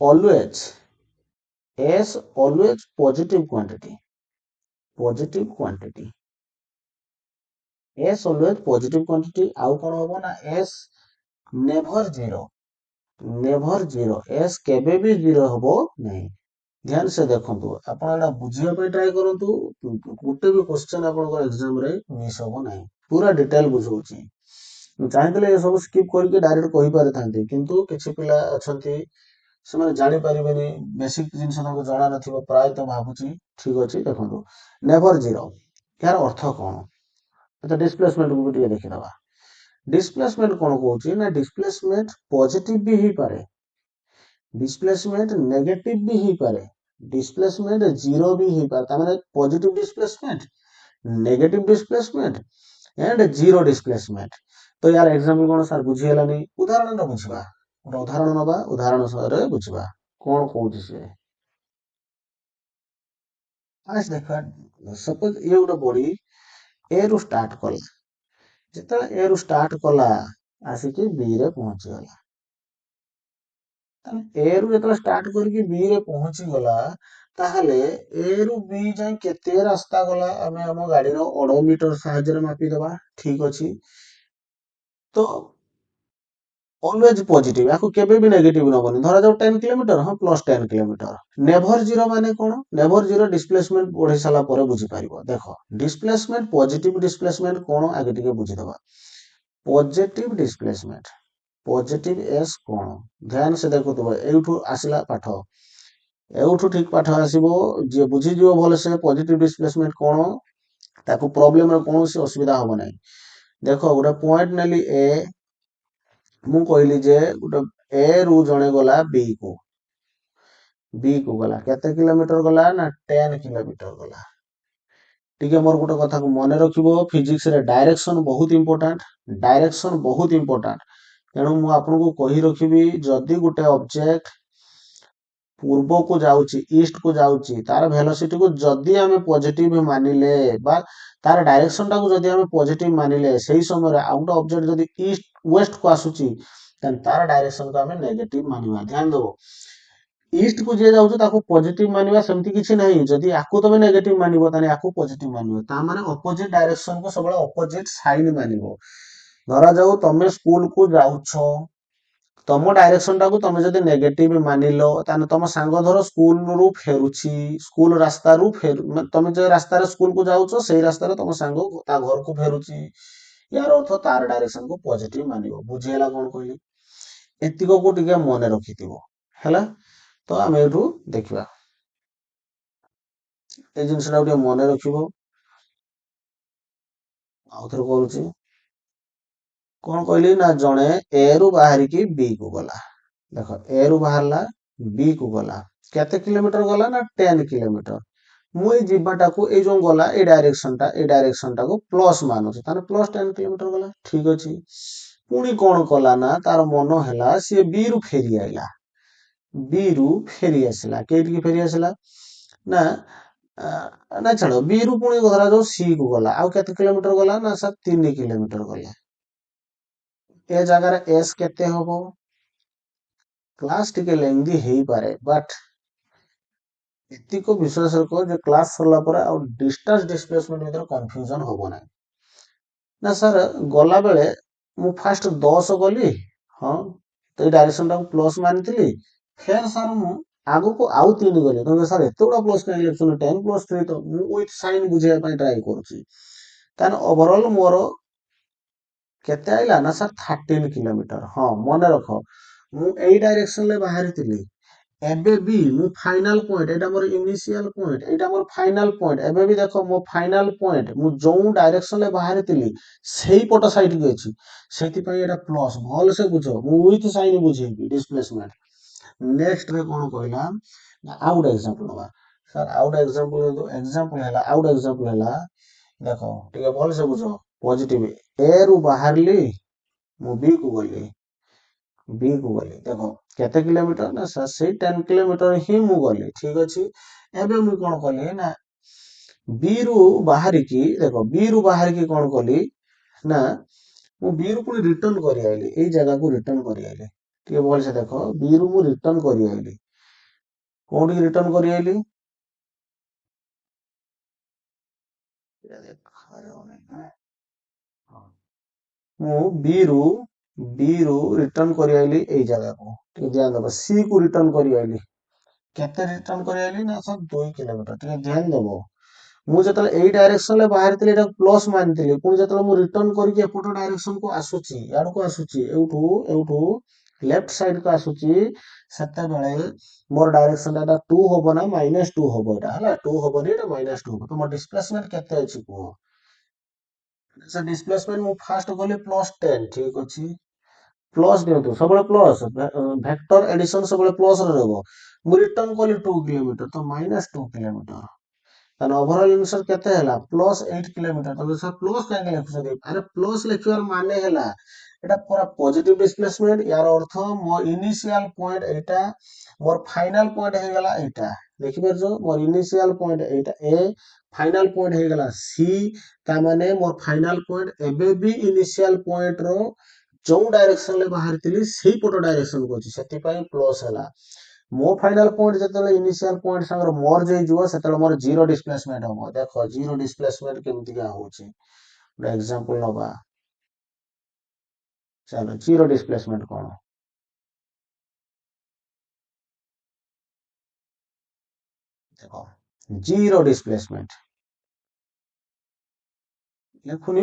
always positive quantity. S always positive quantity. आउ कोन होबो ना, एस नेवर जीरो। एस केबे भी जीरो हबो नहीं। ध्यान से देखंतु, आपण एटा बुझिया पे ट्राई करंतु। गुटे भी क्वेश्चन आपन एग्जाम रे मिस हबो नहीं। पूरा डिटेल बुझौची। चाहतले ये सब स्किप करके डायरेक्ट कहि पारे थांती, किंतु किछि पिला अछंती ସେମାନେ ଜାଣି ପାରିବେନି, ବେସିକ ଜିନିଷ ତାଙ୍କୁ ଜଣା ନଥିବ ପ୍ରାୟତଃ ଭାବୁଛି। ଠିକ ଅଛି, ଦେଖନ୍ତୁ ନେଭର ଜିରୋ यार अर्थ कौन? अच्छा डिस्प्लेसमेंट को भी टिके देखिदबा। डिस्प्लेसमेंट कौन कहूची ना, डिस्प्लेसमेंट पॉजिटिव भी ही पारे, डिस्प्लेसमेंट नेगेटिव भी ही पारे, डिस्प्लेसमेंट जीरो भी ही पारे। तामाने positive displacement, negative displacement and zero displacement. तो यार एग्जांपल कोन सर बुझी हलानी? उदाहरण न बुझबा, गोटे उदाहरण नबा, उदाहरण सरे बुझबा कोन कहूची से। आज देखा सपोज ये गोटे बॉडी ए रु स्टार्ट कला, जिते ए रु स्टार्ट कला आसिकी बी रे पहुंची गला। ए रु जतले स्टार्ट करके बी रे पहुंची गला, ताहले ए रु बी जाय केते रास्ता गला हमें हम गाड़ी रो ओडोमीटर सहायता रे मापी देबा। ठीक अछि, तो ऑलवेज पॉजिटिव, याको केबे भी नेगेटिव नबनी। धरा जाऊ 10 किलोमीटर, हां प्लस 10 किलोमीटर। नेवर जीरो माने कोन? नेवर जीरो डिस्प्लेसमेंट बढ़ी साला परे बुझी पारिबो। देखो डिस्प्लेसमेंट, पॉजिटिव डिस्प्लेसमेंट कोन आगे टिके बुझी दबा। पॉजिटिव डिस्प्लेसमेंट, पॉजिटिव एस कोन? ध्यान से देखुतबो, एउठू आसिला पाठ, एउठू ठीक पाठ आसीबो। जे बुझी जिवो भले से पॉजिटिव डिस्प्लेसमेंट कोन, ताको प्रॉब्लम रे कोनोसी असुविधा होबो नै। देखो गोटे पॉइंट नेली ए, मु कहली जे गोटे ए रु जणे गला बी को गला, केते किलोमीटर गला ना 10 किलोमीटर गला। टिके मोर गोटे कथा को मने रखिबो, फिजिक्स रे डायरेक्शन बहुत इंपोर्टेंट, डायरेक्शन बहुत इंपोर्टेंट। तेणु मु आपनको कहि रखिबी, जदि गोटे ऑब्जेक्ट पूर्व को जाउची, ईस्ट को जाउची, तार वेलोसिटी को जदि आमे पॉजिटिव मानिले बा तार डायरेक्शन टा को जदि आमे पॉजिटिव मानिले, सेही समय रे आउट ऑब्जेक्ट जदि ईस्ट वेस्ट को आसुची, तन तार डायरेक्शन को आमे नेगेटिव मानिबा। ध्यान दो, ईस्ट को जे जाउची ताको पॉजिटिव मानिबा सेमति किछि नाही। जदि आकु तमे नेगेटिव मानिबो ताने आकु पॉजिटिव मानिबो। ता माने ऑपोजिट डायरेक्शन को सबले ऑपोजिट साइन मानिबो। धरा जाऊ तमे स्कूल को जाउछो, ତମ ଡାଇରେକ୍ସନ ଟାକୁ ତମେ ଯଦି ନେଗେଟିଭ ମାନିଲ ତାହେଲେ ତମ ସାଙ୍ଗ ଧର ସ୍କୁଲରୁ ଫେରୁଛି, ସ୍କୁଲ ରାସ୍ତାରୁ ତମେ ଯୋଉ ରାସ୍ତାରେ ସ୍କୁଲକୁ ଯାଉଛ ସେଇ ରାସ୍ତାରେ ତମ ସାଙ୍ଗ ତା ଘରକୁ ଫେରୁଛି, ୟାର ଅର୍ଥ ତାର ଡାଇରେକ୍ସନ କୁ ପଜିଟିଭ ମାନିବ। ବୁଝିହେଲା କଣ କହିଲି? ଏତିକକୁ ଟିକେ ମନେ ରଖିଥିବ ହେଲା। ତ ଆମେ ଏଇଠୁ ଦେଖିବା ଏଇ ଜିନିଷଟାକୁ ଟିକେ ମନେ ରଖିବ। ଆଉଥରେ କରୁଛି, କଣ କହିଲି ନା ଜଣେ ଏ ରୁ ବାହାରିକି ବି କୁ ଗଲା। ଦେଖ ଏ ରୁ ବାହାରିଲା ବି କୁ ଗଲା, କେତେ କିଲୋମିଟର ଗଲା ନା 10 କିଲୋମିଟର। ମୁଁ ଏଇ ଯିବାଟାକୁ ଏଇ ଯୋଉ ଗଲା ଏଇ ଡାଇରେକ୍ସନ ଟାକୁ ପ୍ଲସ ମାନୁଛି, ତାହେଲେ ପ୍ଲସ 10 କିଲୋମିଟର ଗଲା। ଠିକ ଅଛି, ପୁଣି କଣ କଲା ନା ତାର ମନ ହେଲା ସିଏ ବି ରୁ ଫେରି ଆଇଲା, ବି ରୁ ଫେରି ଆସିଲା, କେଇଠିକି ଫେରି ଆସିଲା ନା ନା ଛାଡ, ବି ରୁ ପୁଣି ଧରାଯାଉ ସି କୁ ଗଲା, ଆଉ କେତେ କିଲୋମିଟର ଗଲା ନା ସାର୍ 3 କିଲୋମିଟର ଗଲା। ଏ ଜାଗାରେ ଏସ୍ କେତେ ହବ? କ୍ଲାସ ଟିକେ ଲେନ୍ଦି ହେଇପାରେ, ବଟ୍ ଏତିକ ବିଶ୍ୱାସ କର ଯେ କ୍ଲାସ ସରିଲା ପରେ ଆଉ ଡିଷ୍ଟାନ୍ସ ଡିସପ୍ଲେସମେଣ୍ଟ ଭିତରେ କନଫ୍ୟୁଜନ ହବ ନାହିଁ। ନା ସାର୍ ଗଲା ବେଳେ ମୁଁ ଫାଷ୍ଟ 10 ଗଲି, ହଁ ତ ଏଇ ଡାଇରେକ୍ସନ ଟାକୁ ପ୍ଲସ ମାନିଥିଲି, ଫେର ସାର୍ ମୁଁ ଆଗକୁ ଆଉ 3 ଗଲି, ତମେ ସାର୍ ଏତେ ଗୁଡା ପ୍ଲସ କାହିଁ ଲେଖୁଛନ୍ତି, 10 ପ୍ଲସ 3 ତ ମୁଁ ୱିଥ ସାଇନ ବୁଝେଇବା ପାଇଁ ଟ୍ରାଏ କରୁଛି। ତାହେଲେ ଓଭରଅଲ ମୋର କେତେ ଆଇଲା ନା ସାର୍ 13 କିଲୋମିଟର। ହଁ ମନେ ରଖ, ମୁଁ ଏଇ ଡାଇରେକ୍ସନ ରେ ବାହାରିଥିଲି, ଏବେ ବି ମୁଁ ଫାଇନାଲ ପଏଣ୍ଟ, ଏଇଟା ମୋର ଇନିସିଆଲ ପଏଣ୍ଟ, ଏଇଟା ମୋର ଫାଇନାଲ ପଏଣ୍ଟ। ଏବେ ବି ଦେଖ ମୋ ଫାଇନାଲ ପଏଣ୍ଟ ମୁଁ ଯୋଉ ଡାଇରେକ୍ସନ ରେ ବାହାରିଥିଲି ସେଇ ପଟ ସାଇଡ କି ଅଛି, ସେଥିପାଇଁ ଏଇଟା ପ୍ଲସ। ଭଲସେ ବୁଝ, ମୁଁ ୱିଥ ସାଇନ ବୁଝେଇବି ଡିସପ୍ଲେସମେଣ୍ଟ। ନେକ୍ସଟ ରେ କଣ କହିଲା ନା ଆଉ ଗୋଟେ ଏକ୍ସାମ୍ପଲ ନବା। ସାର୍ ଆଉ ଗୋଟେ ଏକ୍ସାମ୍ପଲ ହେଲା, ଆଉ ଗୋଟେ ଏକ୍ସାମ୍ପଲ ହେଲା, ଦେଖ ଟିକେ ଭଲସେ ବୁଝ। ପଜିଟିଭ ଏ ରୁ ବାହାରିଲି, ମୁଁ ବି କୁ ଗଲି, ବି କୁ ଗଲି, ଦେଖ କେତେ କିଲୋମିଟର ନା ସେଇ 10 କିଲୋମିଟର ହିଁ ମୁଁ ଗଲି। ଠିକ ଅଛି, ଏବେ ମୁଁ କଣ କଲି ନା ବି ରୁ ବାହାରିକି, ଦେଖ ବି ରୁ ବାହାରିକି କଣ କଲି ନା ମୁଁ ବି ରୁ ପୁଣି ରିଟର୍ନ କରି ଆଇଲି, ଏଇ ଜାଗାକୁ ରିଟର୍ନ କରି ଆଇଲି। ଟିକେ ଭଲସେ ଦେଖ, ବି ରୁ ମୁଁ ରିଟର୍ନ କରି ଆଇଲି, କୋଉଠିକି ରିଟର୍ନ କରି ଆଇଲି? ମୁଁ ବି ରୁ ରିଟର୍ନ କରି ଆଇଲି ଏଇ ଜାଗାକୁ, ଟିକେ ଧ୍ୟାନ ଦବ। ସି କୁ ରିଟର୍ନ କରି ଆଇଲି, କେତେ ରିଟର୍ନ କରି ଆଇଲି ନା ସାର୍ 2 କିଲୋମିଟର। ଟିକେ ଧ୍ୟାନ ଦବ, ମୁଁ ଯେତେବେଳେ ଏଇ ଡାଇରେକ୍ସନ ରେ ବାହାରିଥିଲି ଏଟାକୁ ପ୍ଲସ ମାନିଥିଲି, ପୁଣି ଯେତେବେଳେ ମୁଁ ରିଟର୍ନ କରିକି ଏପଟ ଡାଇରେକ୍ସନ କୁ ଆସୁଛି, ଇଆଡକୁ ଆସୁଛି, ଏଉଠୁ ଲେଫ୍ଟ ସାଇଡ କୁ ଆସୁଛି, ସେତେବେଳେ ମୋର ଡାଇରେକ୍ସନ ଏଟା 2 ହବ ନା -2 ହବ? ଏଟା ହେଲା 2 ହବନି, ଏଟା -2 ହବ। ତ ମୋ ଡିସପ୍ଲେସମେଣ୍ଟ କେତେ ଅଛି କୁହ? ସାର୍ ଡିସପ୍ଲେସମେଣ୍ଟ ମୁଁ ଫାଷ୍ଟ ଗଲି +10, ଠିକ ଅଛି, ପ୍ଲସ ଦିଅନ୍ତୁ ସବୁବେଳେ ପ୍ଲସ, ଭେକ୍ଟର ଏଡିସନ ସବୁବେଳେ ପ୍ଲସ ରେ ରହିବ। ମୁଁ ରିଟର୍ନ କଲି 2 କିଲୋମିଟର, ତ -2 କିଲୋମିଟର। ତାହେଲେ ଓଭରଅଲ ଆନ୍ସର କେତେ ହେଲା? +8 କିଲୋମିଟର। ତମେ ସାର୍ ପ୍ଲସ କାହିଁକି ଲେଖୁଛନ୍ତି? ଆରେ ପ୍ଲସ ଲେଖିବାର ମାନେ ହେଲା ଏଟା ପୁରା ପଜିଟିଭ ଡିସପ୍ଲେସମେଣ୍ଟ, ୟାର ଅର୍ଥ ମୋ ଇନିସିଆଲ ପଏଣ୍ଟ ଏଇଟା, ମୋର ଫାଇନାଲ ପଏଣ୍ଟ ହେଇଗଲା ଏଇଟା। ଦେଖିପାରୁଛ, ମୋର ଇନିସିଆଲ ପଏଣ୍ଟ ଏଇଟା ଏ, ଫାଇନାଲ ପଏଣ୍ଟ ହେଇଗଲା ସି, ତା ମାନେ ମୋର ଫାଇନାଲ ପଏଣ୍ଟ ଏବେ ବି ଇନିସିଆଲ ପଏଣ୍ଟ ର ଯୋଉ ଡାଇରେକ୍ସନ ରେ ବାହାରିଥିଲି ସେଇ ପଟ ଡାଇରେକ୍ସନ କୁ ଅଛି, ସେଥିପାଇଁ ପ୍ଲସ ହେଲା। ମୋ ଫାଇନାଲ ପଏଣ୍ଟ ଯେତେବେଳେ ଇନିସିଆଲ ପଏଣ୍ଟ ସାଙ୍ଗରେ ମର୍ଜ ହେଇଯିବ, ସେତେବେଳେ ମୋର ଜିରୋ ଡିସପ୍ଲେସମେଣ୍ଟ ହବ। ଦେଖ ଜିରୋ ଡିସପ୍ଲେସମେଣ୍ଟ କେମିତିକା ହଉଛି, ଗୋଟେ ଏକ୍ସାମ୍ପଲ ନବା। ଚାଲ, ଜିରୋ ଡିସପ୍ଲେସମେଣ୍ଟ କଣ? ଦେଖ ଜିରୋ ଡିସପ୍ଲେସମେଣ୍ଟ ଲେଖୁନି,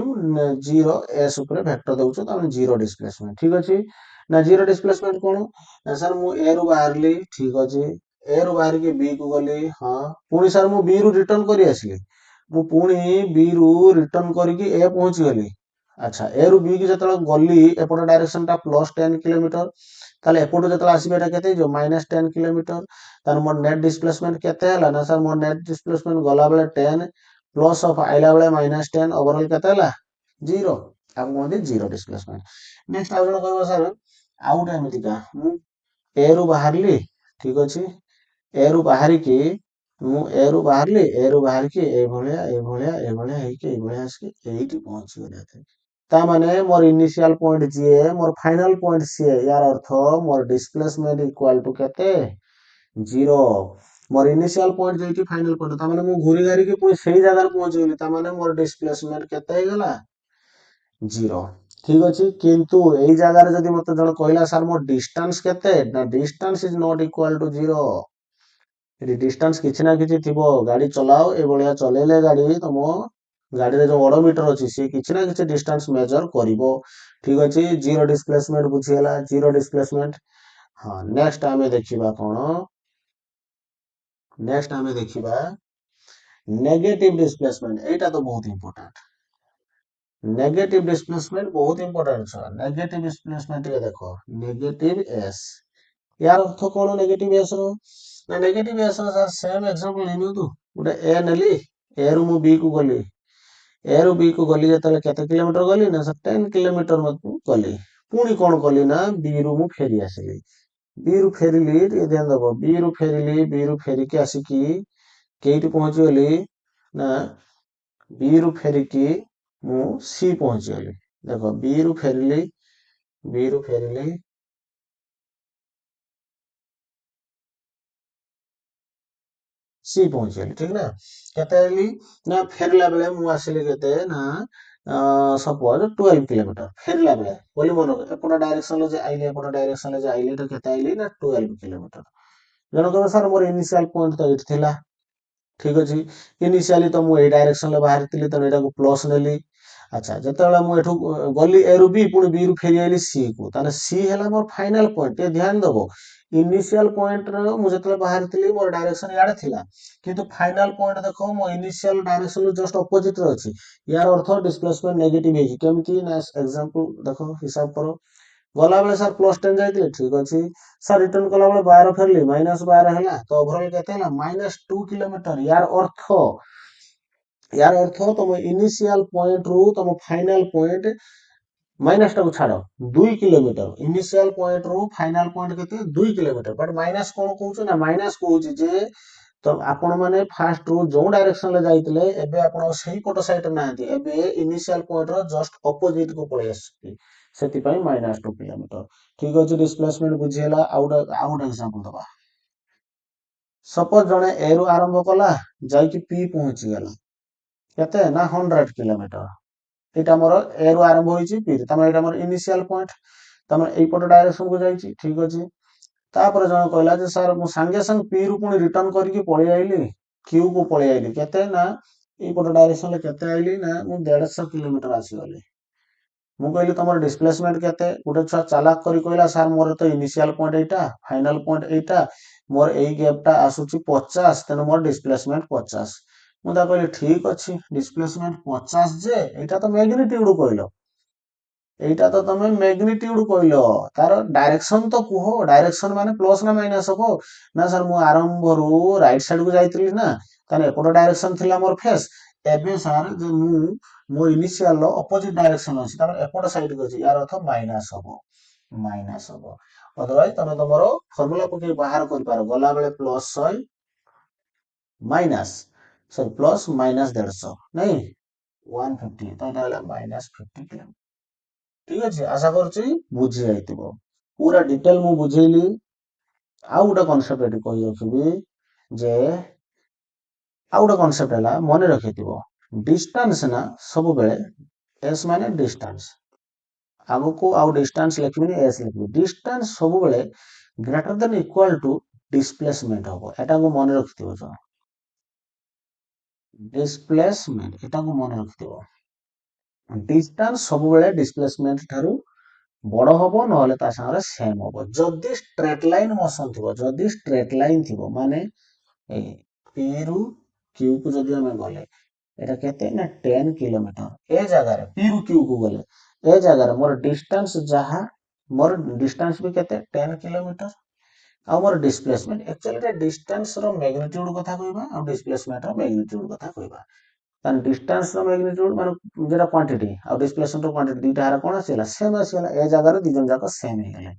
ଜିରୋ ଏସ୍ ଉପରେ ଭେକ୍ଟର ଦଉଛ, ତାମାନେ ଜିରୋ ଡିସପ୍ଲେସମେଣ୍ଟ। ଠିକ ଅଛି ନା, ଜିରୋ ଡିସପ୍ଲେସମେଣ୍ଟ କଣ ନା ସାର୍ ମୁଁ ଏ ରୁ ବାହାରିଲି, ଠିକ ଅଛି, ଏ ରୁ ବାହାରିକି ବି କୁ ଗଲି, ହଁ ପୁଣି ସାର୍ ମୁଁ ବି ରୁ ରିଟର୍ନ କରି ଆସିଲି, ମୁଁ ପୁଣି ବି ରୁ ରିଟର୍ନ କରିକି ଏ ପହଞ୍ଚିଗଲି। ଆଚ୍ଛା, ଏ ରୁ ବି କି ଯେତେବେଳେ ଗଲି, ଏପଟ ଡାଇରେକ୍ସନ ଟା +10 କିଲୋମିଟର, ତାହେଲେ ଏପଟୁ ଯେତେବେଳେ ଆସିବେ ଏଟା କେତେ ହେଇଯିବ? -10 କିଲୋମିଟର। ତାହେଲେ ମୋର ନେଟ୍ ଡିସପ୍ଲେସମେଣ୍ଟ କେତେ ହେଲା ନା ସାର୍ ମୋର ନେଟ୍ ଡିସପ୍ଲେସମେଣ୍ଟ ଗଲାବେଳେ 10 ପ୍ଲସ୍ ଅଫ୍ ଆଇଲା ବେଳେ -10, ଓଭରଅଲ କେତେ ହେଲା? 0। ତାକୁ କୁହନ୍ତି ଜିରୋ ଡିସପ୍ଲେସମେଣ୍ଟ। ନେକ୍ସଟ ଆଉ ଜଣ କହିବ ସାର୍ ଆଉ ଗୋଟେ ଏମିତିକା, ମୁଁ ଏ ରୁ ବାହାରିଲି, ଠିକ ଅଛି, ଏ ରୁ ବାହାରିକି ମୁଁ ଏ ରୁ ବାହାରିଲି, ଏ ରୁ ବାହାରିକି ଏଇଭଳିଆ ହେଇକି ଏଇଭଳିଆ ଆସିକି ଏଇଠି ପହଞ୍ଚିଗଲି। ତା ମାନେ ମୋର ଇନିସିଆଲ ପଏଣ୍ଟ ଯିଏ, ମୋର ଫାଇନାଲ ପଏଣ୍ଟ ସିଏ, ୟାର ଅର୍ଥ ମୋର ଡିସପ୍ଲେସମେଣ୍ଟ ଇକ୍ୱାଲ ଟୁ କେତେ? 0। ମୋର ଇନିସିଆଲ ପଏଣ୍ଟ ଯେଇଠି ଫାଇନାଲ ପଏଣ୍ଟ, ତା ମାନେ ମୁଁ ଘୁରି ଘାରିକି ପୁଣି ସେଇ ଜାଗାରେ ପହଞ୍ଚିଗଲି, ତା ମାନେ ମୋର ଡିସପ୍ଲେସମେଣ୍ଟ କେତେ ହେଇଗଲା? 0। ठीक अच्छे किंतु एई जगार जदि मते जण कहला सर मोर डिस्टेंस केते ना distance is not equal to 0 एटी डिस्टेंस किछि ना किछि थिबो गाड़ी चलाओ ए बळिया चलेले गाड़ी तमो गाड़ी रे जो ओडोमीटर अछि से किछि ना किछि डिस्टेंस मेजर करिवो ठीक अछि जीरो डिस्प्लेसमेंट बुझियला जीरो डिस्प्लेसमेंट हां नेक्स्ट आमे देखिबा कोन नेक्स्ट आमे देखिबा नेगेटिव डिस्प्लेसमेंट एटा तो बहुत इंपोर्टेंट नेगेटिव डिस्प्लेसमेंट बहुत इंपोर्टेंट छ नेगेटिव डिस्प्लेसमेंट के देखो नेगेटिव एस यार अर्थ कोन नेगेटिव एस रो ना नेगेटिव एस रो सर सेम एग्जांपल लेनु तू उडे ए नेली ए रु मु बी को गली ए रु बी को गली जतले केते किलोमीटर गली ना सर 10 किलोमीटर मत गली पुनी कोन गली ना बी रु मु फेरी आसली बी रु फेरिली ये ध्यान दबो बी रु फेरिली बी रु फेरी के आसिकी केइटी पहुंची गली ना बी रु फेरिकी मु सी पहुंची गली देखो बी रु फेरिली सी पहुंची गली ठीक ना केते आइली ना फेरला बेले मु आसिली केते ना सपोज 12 किलोमीटर फेरला बेले बोली मन एपटा डायरेक्शन ले जे आइली एपटा डायरेक्शन ले जे आइली तो केते आइली ना 12 किलोमीटर जण कहबो सर मोर इनिशियल पॉइंट तो 8 थिला ठीक अछि इनिशियली तो मु ए डायरेक्शन ले बाहर थिली तो एटा को प्लस नेली अच्छा जेतेबेला मु एठू गली ए रु बी पुनी बी रु फेरी आइली सी को ताने सी हैला मोर फाइनल पॉइंट ये ध्यान दबो इनिशियल पॉइंट रो मु जेतेबेला बाहर थिली मोर डायरेक्शन याडे थिला किंतु फाइनल पॉइंट देखो मो इनिशियल डायरेक्शन जस्ट ऑपोजिट रे अछि यार अर्थ डिस्प्लेसमेंट नेगेटिव हेछि केमति ना एग्जांपल देखो हिसाब करो गला बेले सर प्लस 10 जाइतिले ठीक अछि सर रिटर्न कला बेले 12 फेरली माइनस 12 हैला तो ओवरऑल केते हैला -2 किलोमीटर यार अर्थ तुम इनिशियल पॉइंट रू तुम फाइनल पॉइंट माइनस टाको छाड़ 2 किलोमीटर इनिशियल पॉइंट रू फाइनल पॉइंट केते 2 किलोमीटर बट माइनस कोन कहउछ ना माइनस कहउछ जे तो आपण माने फास्ट रू जो डायरेक्शन ले जाइतिले एबे आपण सही पट साइड नाहंती एबे इनिशियल पॉइंट रो जस्ट ऑपोजिट को पळे आसी सेति पई -2 किलोमीटर ठीक अछि डिस्प्लेसमेंट बुझियला आउट एग्जांपल दबा सपोज जणे ए रू आरंभ कला जाई कि पी पहुंची गेला केते ना 100 किलोमीटर एटा मोर ए रु आरंभ होईची पी तमे एटा मोर इनिशियल पॉइंट तमे एई पट डायरेक्शन को जाईची ठीक अछि तापर जण कहला जे सर मु संगे संग पी रु पुनी रिटर्न करिकि पळी आइली क्यू को पळी आइली केते ना एई पट डायरेक्शन ले केते आइली ना मु 150 किलोमीटर आसी गली मु कहली तमर डिस्प्लेसमेंट केते गुटे छुआ चालाक करी कहला सर मोर तो इनिशियल पॉइंट एटा फाइनल पॉइंट एटा मोर एई गैपटा आसुची 50 तेनो मोर डिस्प्लेसमेंट 50 मु ता कहली ठीक अछि डिस्प्लेसमेंट 50 जे एटा तो मैग्नीट्यूड कहलो एटा तो तमे मैग्नीट्यूड कहलो तार डायरेक्शन तो कुहो डायरेक्शन माने प्लस ना माइनस हो ना सर मु आरंभ रू राइट साइड को जाइतिली ना ताने एपट डायरेक्शन थिला मोर फेस एबे सर जे मु मो इनिशियल लो अपोजिट डायरेक्शन अछि तार एपट साइड को अछि यार अर्थ माइनस हो अदरवाइज तमे तमरो फार्मूला पके बाहर कर पारो गला बेले plus 100 minus sorry plus minus 150 नहीं 150 तो एटा होला -50 किलो ठीक अछि आशा करछि बुझि जाइतिबो पूरा डिटेल मु बुझेली आ उडा कांसेप्ट एटी कहि रखिबी जे आ उडा कांसेप्ट हला मने रखितिबो डिस्टेंस ना सब बेले एस माने डिस्टेंस आगो को आउ डिस्टेंस लिखबिनी एस लिखबी डिस्टेंस सब बेले greater than equal to displacement हबो एटा को मने रखितिबो छ डिस्प्लेसमेंट एटा को मने रखितिबो डिस्टेंस सब बेले डिस्प्लेसमेंट थारु बड़ हबो नहले ता संगे सेम हबो जदी स्ट्रेट लाइन मोशन थिबो जदी स्ट्रेट लाइन थिबो माने ए पी रु क्यू को जदी हमें गले एटा केते ना 10 किलोमीटर ए जगह रे पी रु क्यू को गले ए जगह रे मोर डिस्टेंस जहा मोर डिस्टेंस भी केते 10 किलोमीटर आ मोर डिस्प्लेसमेंट एक्चुअली डिस्टेंस रो मैग्नीट्यूड कथा कहबा आ डिस्प्लेसमेंट रो मैग्नीट्यूड कथा कहबा तान डिस्टेंस रो मैग्नीट्यूड माने जेटा क्वांटिटी आ डिस्प्लेसमेंट रो क्वांटिटी दुइटा हारा कोन आसीला सेम आसीला ए जगह रे दिजन जाक सेम हे गेले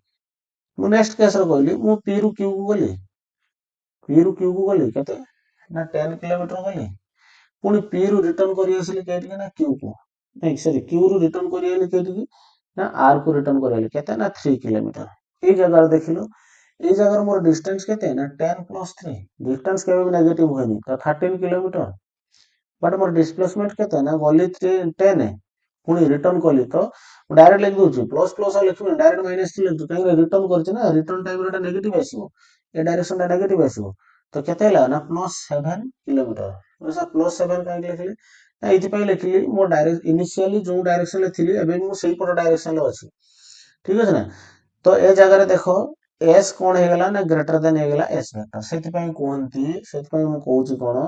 मु नेक्स्ट केस रो कहली मु पी रु क्यू को गली केते ना 10 किलोमीटर गली पुनी पी रु रिटर्न करी आसीली केटी ना क्यू को नहीं सॉरी क्यू रु रिटर्न करी आली केटी ना आर को रिटर्न करी आली केते ना 3 किलोमीटर ए जगह रे देखिलो ए जगह मोर डिस्टेंस केते ना 10 प्लस 3 डिस्टेंस केबे भी नेगेटिव होइनी तो 13 किलोमीटर बट मोर डिस्प्लेसमेंट केते ना गली 10 पुणी रिटर्न कली तो डायरेक्ट लिख दूची प्लस प्लस लिखुनी डायरेक्ट माइनस लिखु कहीं रिटर्न करछि ना रिटर्न टाइम रे नेगेटिव आसीबो ए डायरेक्शन टा नेगेटिव आसीबो तो केते हला ना +7 किलोमीटर ओसा +7 काहे लिखली ना इति पई लिखली मो डायरेक्ट इनिशियली जो डायरेक्शन ले थिली एबे मो सेही पर डायरेक्शन ले अछि ठीक अछि ना तो ए जगह रे देखो s कोन हे गेला ना ग्रेटर देन हे गेला s वेक्टर सेति पई कोहंती सेति पई मो कहूची कोन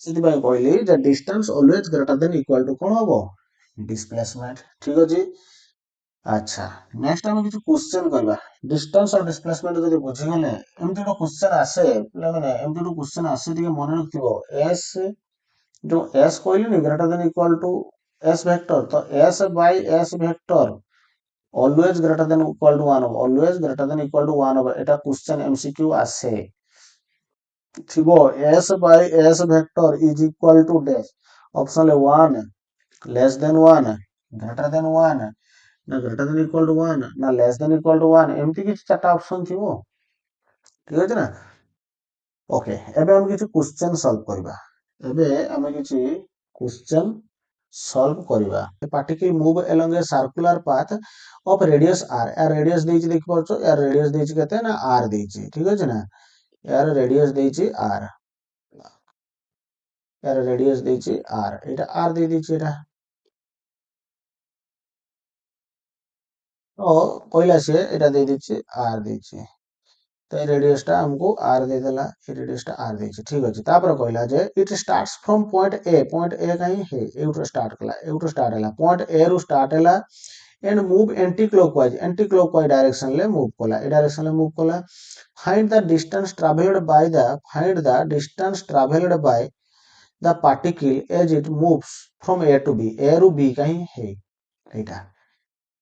ସେଥିପାଇଁ କହିଲି ଯେ distance always greater than equal to କଣ ହବ displacement ଠିକ ଅଛି ଆଚ୍ଛା ନେକ୍ସଟ ଆମେ କିଛି କ୍वेଶ୍ଚନ କରିବା distance ଆଉ displacement ଯଦି ବୁଝିଗଲେ ଏମିତି ଗୋଟେ କ୍वेଶ୍ଚନ ଆସେ ପିଲାମାନେ ଏମିତି ଗୋଟେ କ୍वेଶ୍ଚନ ଆସେ ଟିକେ ମନେ ରଖିଥିବ s जो s କହିଲିନି greater than equal to s vector ତ s by s vector always greater than equal to 1 ହବ always greater than equal to 1 ହବ ଏଟା क्वेश्चन MCQ ଆସେ थिबो s by s vector is equal to dash option ले 1 less than 1 greater than 1 ना greater than equal to 1 ना less than equal to 1 एमती किछ चारटा ऑप्शन थिबो ठीक अछि ना ओके एबे हम किछ क्वेश्चन सॉल्व करबा एबे हम किछ क्वेश्चन सॉल्व करबा ए particle move along a circular path of radius r या रेडियस देछि देख परछो या रेडियस देछि केते ना r देछि ठीक अछि ना यार रेडियस देछि r यार रेडियस देछि r एटा r दे देछि एटा तो पहिला से एटा दे देछि r देछि तो ए रेडियस टा हमको r दे देला ए रेडियस टा r देछि ठीक अछि तापर कहला जे it starts from point A कहीं है एउटो स्टार्ट कला एउटो स्टार्ट हला पॉइंट ए रु स्टार्ट हला and move anti clockwise direction ले मूव कला ए डायरेक्शन ले मूव कला find the distance travelled bye the particle as it moves from A to B A ରୁ B କାହିଁ ହେ ଏଇଟା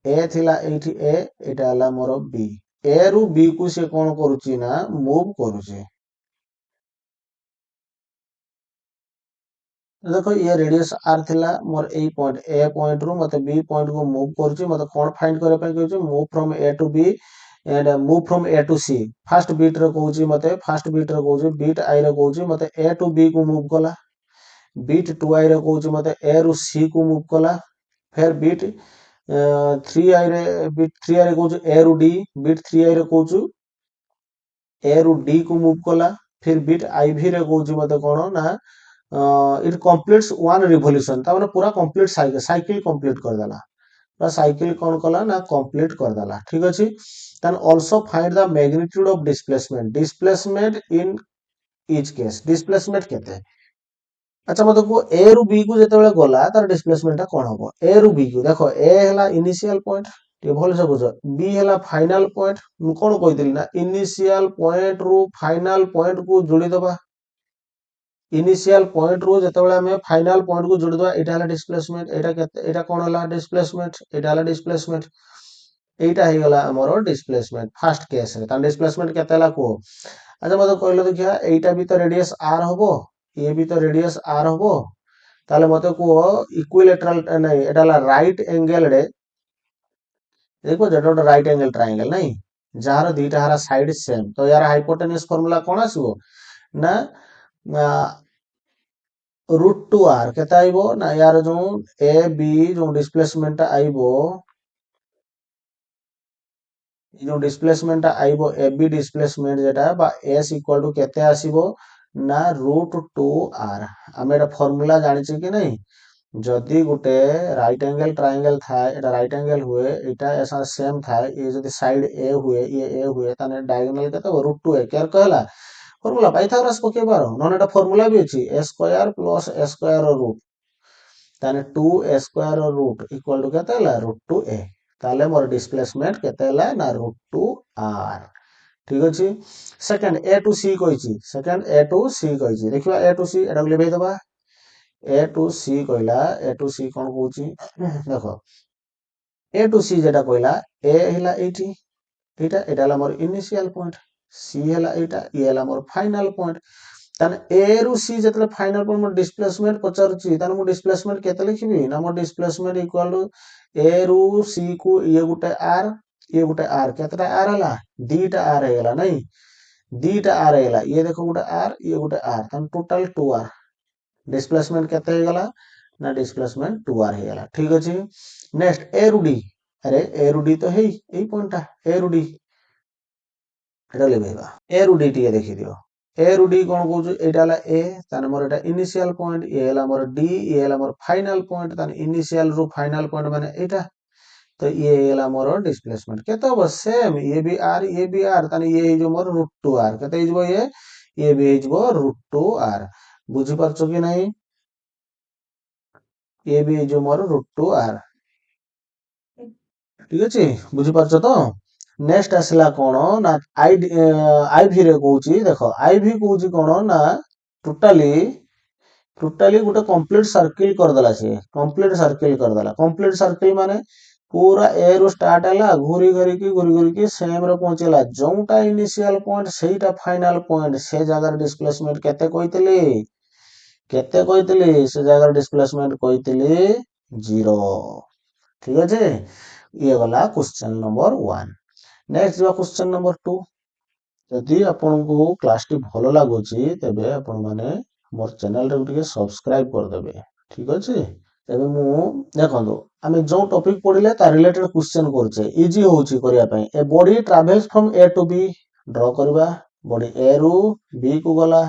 A ଥିଲା ଏଇଠି A ଏଇଟା ହେଲା ମୋର B A ରୁ B କୁ ସେ କଣ କରୁଛି ନା ମୁଭ କରୁଛି देखो ये रेडियस r थिला मोर ए पॉइंट A पॉइंट रू मते B पॉइंट को मूव କରୁଛି मते कोन फाइंड करे पई कहूची move from A to B and move from A to C first बीट रे कहूची मते फर्स्ट बीट रे कहूची बीट I रे कहूची मते A to B को मूव कला बीट 2i रे कहूची मते A रू C को मूव कला फिर बीट 3i रे बीट 3i रे कहूची A रू D बीट 3i रे कहूची A रू D को मूव कला फिर बीट IV रे कहूची मते कोन ना इट कंप्लीट्स वन रिवोल्यूशन ता माने पूरा कंप्लीट साइकिल कंप्लीट कर देला पूरा साइकिल कोन कला ना कंप्लीट कर देला ठीक अछि then also find the magnitude of displacement in each case displacement केते अच्छा मत को ए रु बी को जेते बेले गला तार डिस्प्लेसमेंट ता कोन हबो ए रु बी को देखो ए हला इनिशियल पॉइंट टे भल से बुझ बी हला फाइनल पॉइंट मु कोन कहितली ना इनिशियल पॉइंट रु फाइनल पॉइंट को जोड़ी दबा इनिशियल पॉइंट रु जेते बेले हमें फाइनल पॉइंट को जोड़ी दबा एटा हला डिस्प्लेसमेंट एटा केते एटा कोन हला डिस्प्लेसमेंट एटा हला डिस्प्लेसमेंट एटा हे गला हमरो डिस्प्लेसमेंट फर्स्ट केस रे ता डिस्प्लेसमेंट केते हला को अच्छा मत कहलो देखिया एटा भी तो रेडियस r हबो ये भी तो रेडियस r हबो ताले मते को इक्विलेटरल नहीं एटा हला राइट एंगल रे देखो जेटा ଗୋଟେ राइट एंगल ट्रायंगल नहीं जहार दीटा हारा साइड सेम तो यार हाइपोटेन्यूज फार्मूला कोन आसीबो ना √2r केता आइबो ना यार जो ए बी जो डिस्प्लेसमेंट आइबो जो डिस्प्लेसमेंट आइबो ए बी डिस्प्लेसमेंट जेटा बा s इक्वल टू केते आसीबो ना √2r हम एटा फार्मूला जानि छी कि नहीं जदि गुटे राइट एंगल ट्रायंगल थाए एटा राइट एंगल हुए एटा ऐसा सेम थाए ये जदि साइड ए हुए ये ए हुए ताने डायगोनल केते √2a केयर कहला फार्मूला पाइथागोरस पके बारो नन एटा फार्मूला भी अछि a square plus a square root ताने 2a square root equal to केते हला √2a ताले मोर डिस्प्लेसमेंट केते हला ना √2r ठीक अछि सेकंड a टू c कहिछि सेकंड a टू c कहिछि देखिबा a टू c एटा लिखै दबा a टू c कहला a टू c कोन कहूछि देखो a टू c जेटा कहला a हिला एठी एटा एटा हला मोर इनिशियल पॉइंट c हला एटा ये हला मोर फाइनल पॉइंट तन a रु c जेतले फाइनल पॉइंट मोर डिस्प्लेसमेंट पचारुछि तन मो डिस्प्लेसमेंट केते लिखिबि ना मोर डिस्प्लेसमेंट इक्वल टू a रु c को ये गुटे r केतटा r हला दीटा r हेला नहीं दीटा r हेला ये देखो गुटे r ये गुटे r तन टोटल 2r डिस्प्लेसमेंट केते हे गला ना डिस्प्लेसमेंट 2r हे गला ठीक अछि नेक्स्ट ए रु डी अरे ए रु डी तो हे एई पॉइंट ए रु डी एटा लेबेगा ए रु डी टी देखि दियो ए रु डी कोन कहू एटा हला ए ताने मोर एटा इनिशियल पॉइंट ए हला मोर डी ए हला मोर फाइनल पॉइंट ताने इनिशियल रु फाइनल पॉइंट माने एटा तो ये हला मोर डिस्प्लेसमेंट केते हो सेम ये भी आर ताने ये हे जो मोर √2r केते हे जबो ये भी हे जबो √2r बुझी परछो कि नहीं ये भी हे जो मोर √2r ठीक अछि बुझी परछो तो नेक्स्ट आसला कोन ना आईवी रे कहूची देखो आईवी कहूची कोन ना टोटली गोटे कंप्लीट सर्किल कर देला से कंप्लीट सर्किल माने पूरा ए रो स्टार्ट हला घुरी की सेम रे पहुंचेला जोंटा इनिशियल पॉइंट सेटा फाइनल पॉइंट से जगह डिस्प्लेसमेंट केते कहितली से जगह डिस्प्लेसमेंट कहितली 0 ठीक अछि ये गला क्वेश्चन नंबर 1 नेक्स्ट जो क्वेश्चन नंबर 2 यदि आपनको क्लास टी भलो लागोची तबे आपण माने मोर चैनल रे उठिके सब्सक्राइब कर देबे ठीक अछि तबे मु देखंदो आमे जो टॉपिक पढिले ता रिलेटेड क्वेश्चन करछे इजी होउची करिया पई a body travels from A to B draw करबा बॉडी ए रु बी को गला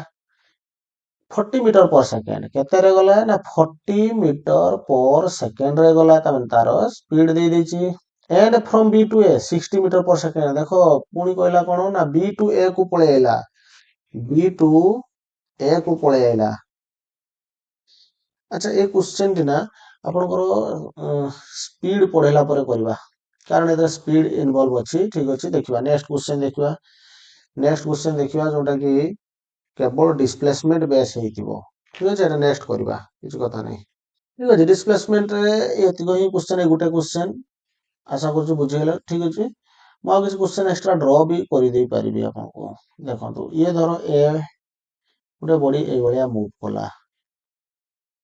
40 मीटर पर सेकंड केते रे गला ना 40 मीटर पर सेकंड रे गला त तार स्पीड दे देची and from B to A 60 metre per second देखो पुनी कहला कोन ना बी टू ए को पळे आइला बी टू ए को पळे आइला अच्छा ए क्वेश्चन दिना आपनकर स्पीड पढेला पर करबा कारण एत स्पीड इन्वॉल्व अछि ठीक अछि देखिबा नेक्स्ट क्वेश्चन देखिबा जोटा कि केवल डिस्प्लेसमेंट बेस हेतिबो ठीक अछि एटा नेक्स्ट करबा किछ कथा नै ठीक अछि डिस्प्लेसमेंट रे एतिको ही क्वेश्चन ए गुटे क्वेश्चन आशा करछु बुझियला ठीक अछि म किछ क्वेश्चन एक्स्ट्रा ड्रॉ भी करि देई परिबी आपनको देखंतु ये धरो ए गुटे बॉडी ए भलिया मूव कला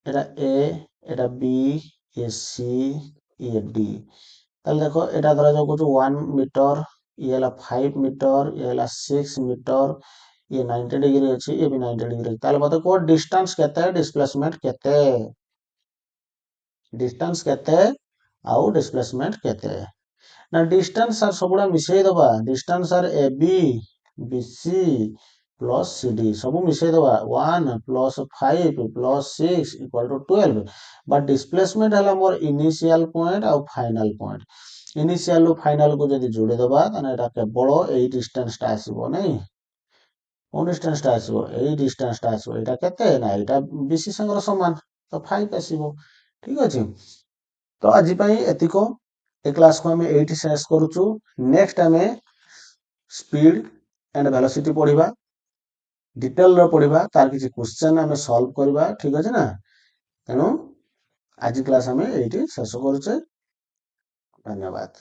एटा ए एटा B A C A D ताले देखो एटा धरा जो कुछ 1 मीटर ये हला 5 मीटर ये हला 6 मीटर ये 90 डिग्री अछि ये भी 90 डिग्री ताले मते को डिस्टेंस केते डिस्प्लेसमेंट केते आउ डिस्प्लेसमेंट केते ना डिस्टेंस सर सबुडा मिसै दबा distance sir A B B C plus C D सब मिसै दबा 1 plus 5 plus 6 equal to 12 but displacement हला मोर इनिशियल पॉइंट आउ फाइनल पॉइंट इनिशियल रो फाइनल को जदी जोड़ी दबा तने एटा केवल एई डिस्टेंस ता आसीबो नै कोन डिस्टेंस ता आसीबो एई डिस्टेंस ता आसीबो एटा केते ना एटा बीसी संगर समान तो 5 आसीबो ठीक अछि तो आज पई एतिको ए क्लास को हमें एठी शेष करूछु नेक्स्ट हमें स्पीड एंड वेलोसिटी पढिबा डिटेल रो पढिबा तार किछि क्वेश्चन हमें सॉल्व करबा ठीक अछि ना तेनु आज क्लास हमें एठी शेष करूछु धन्यवाद।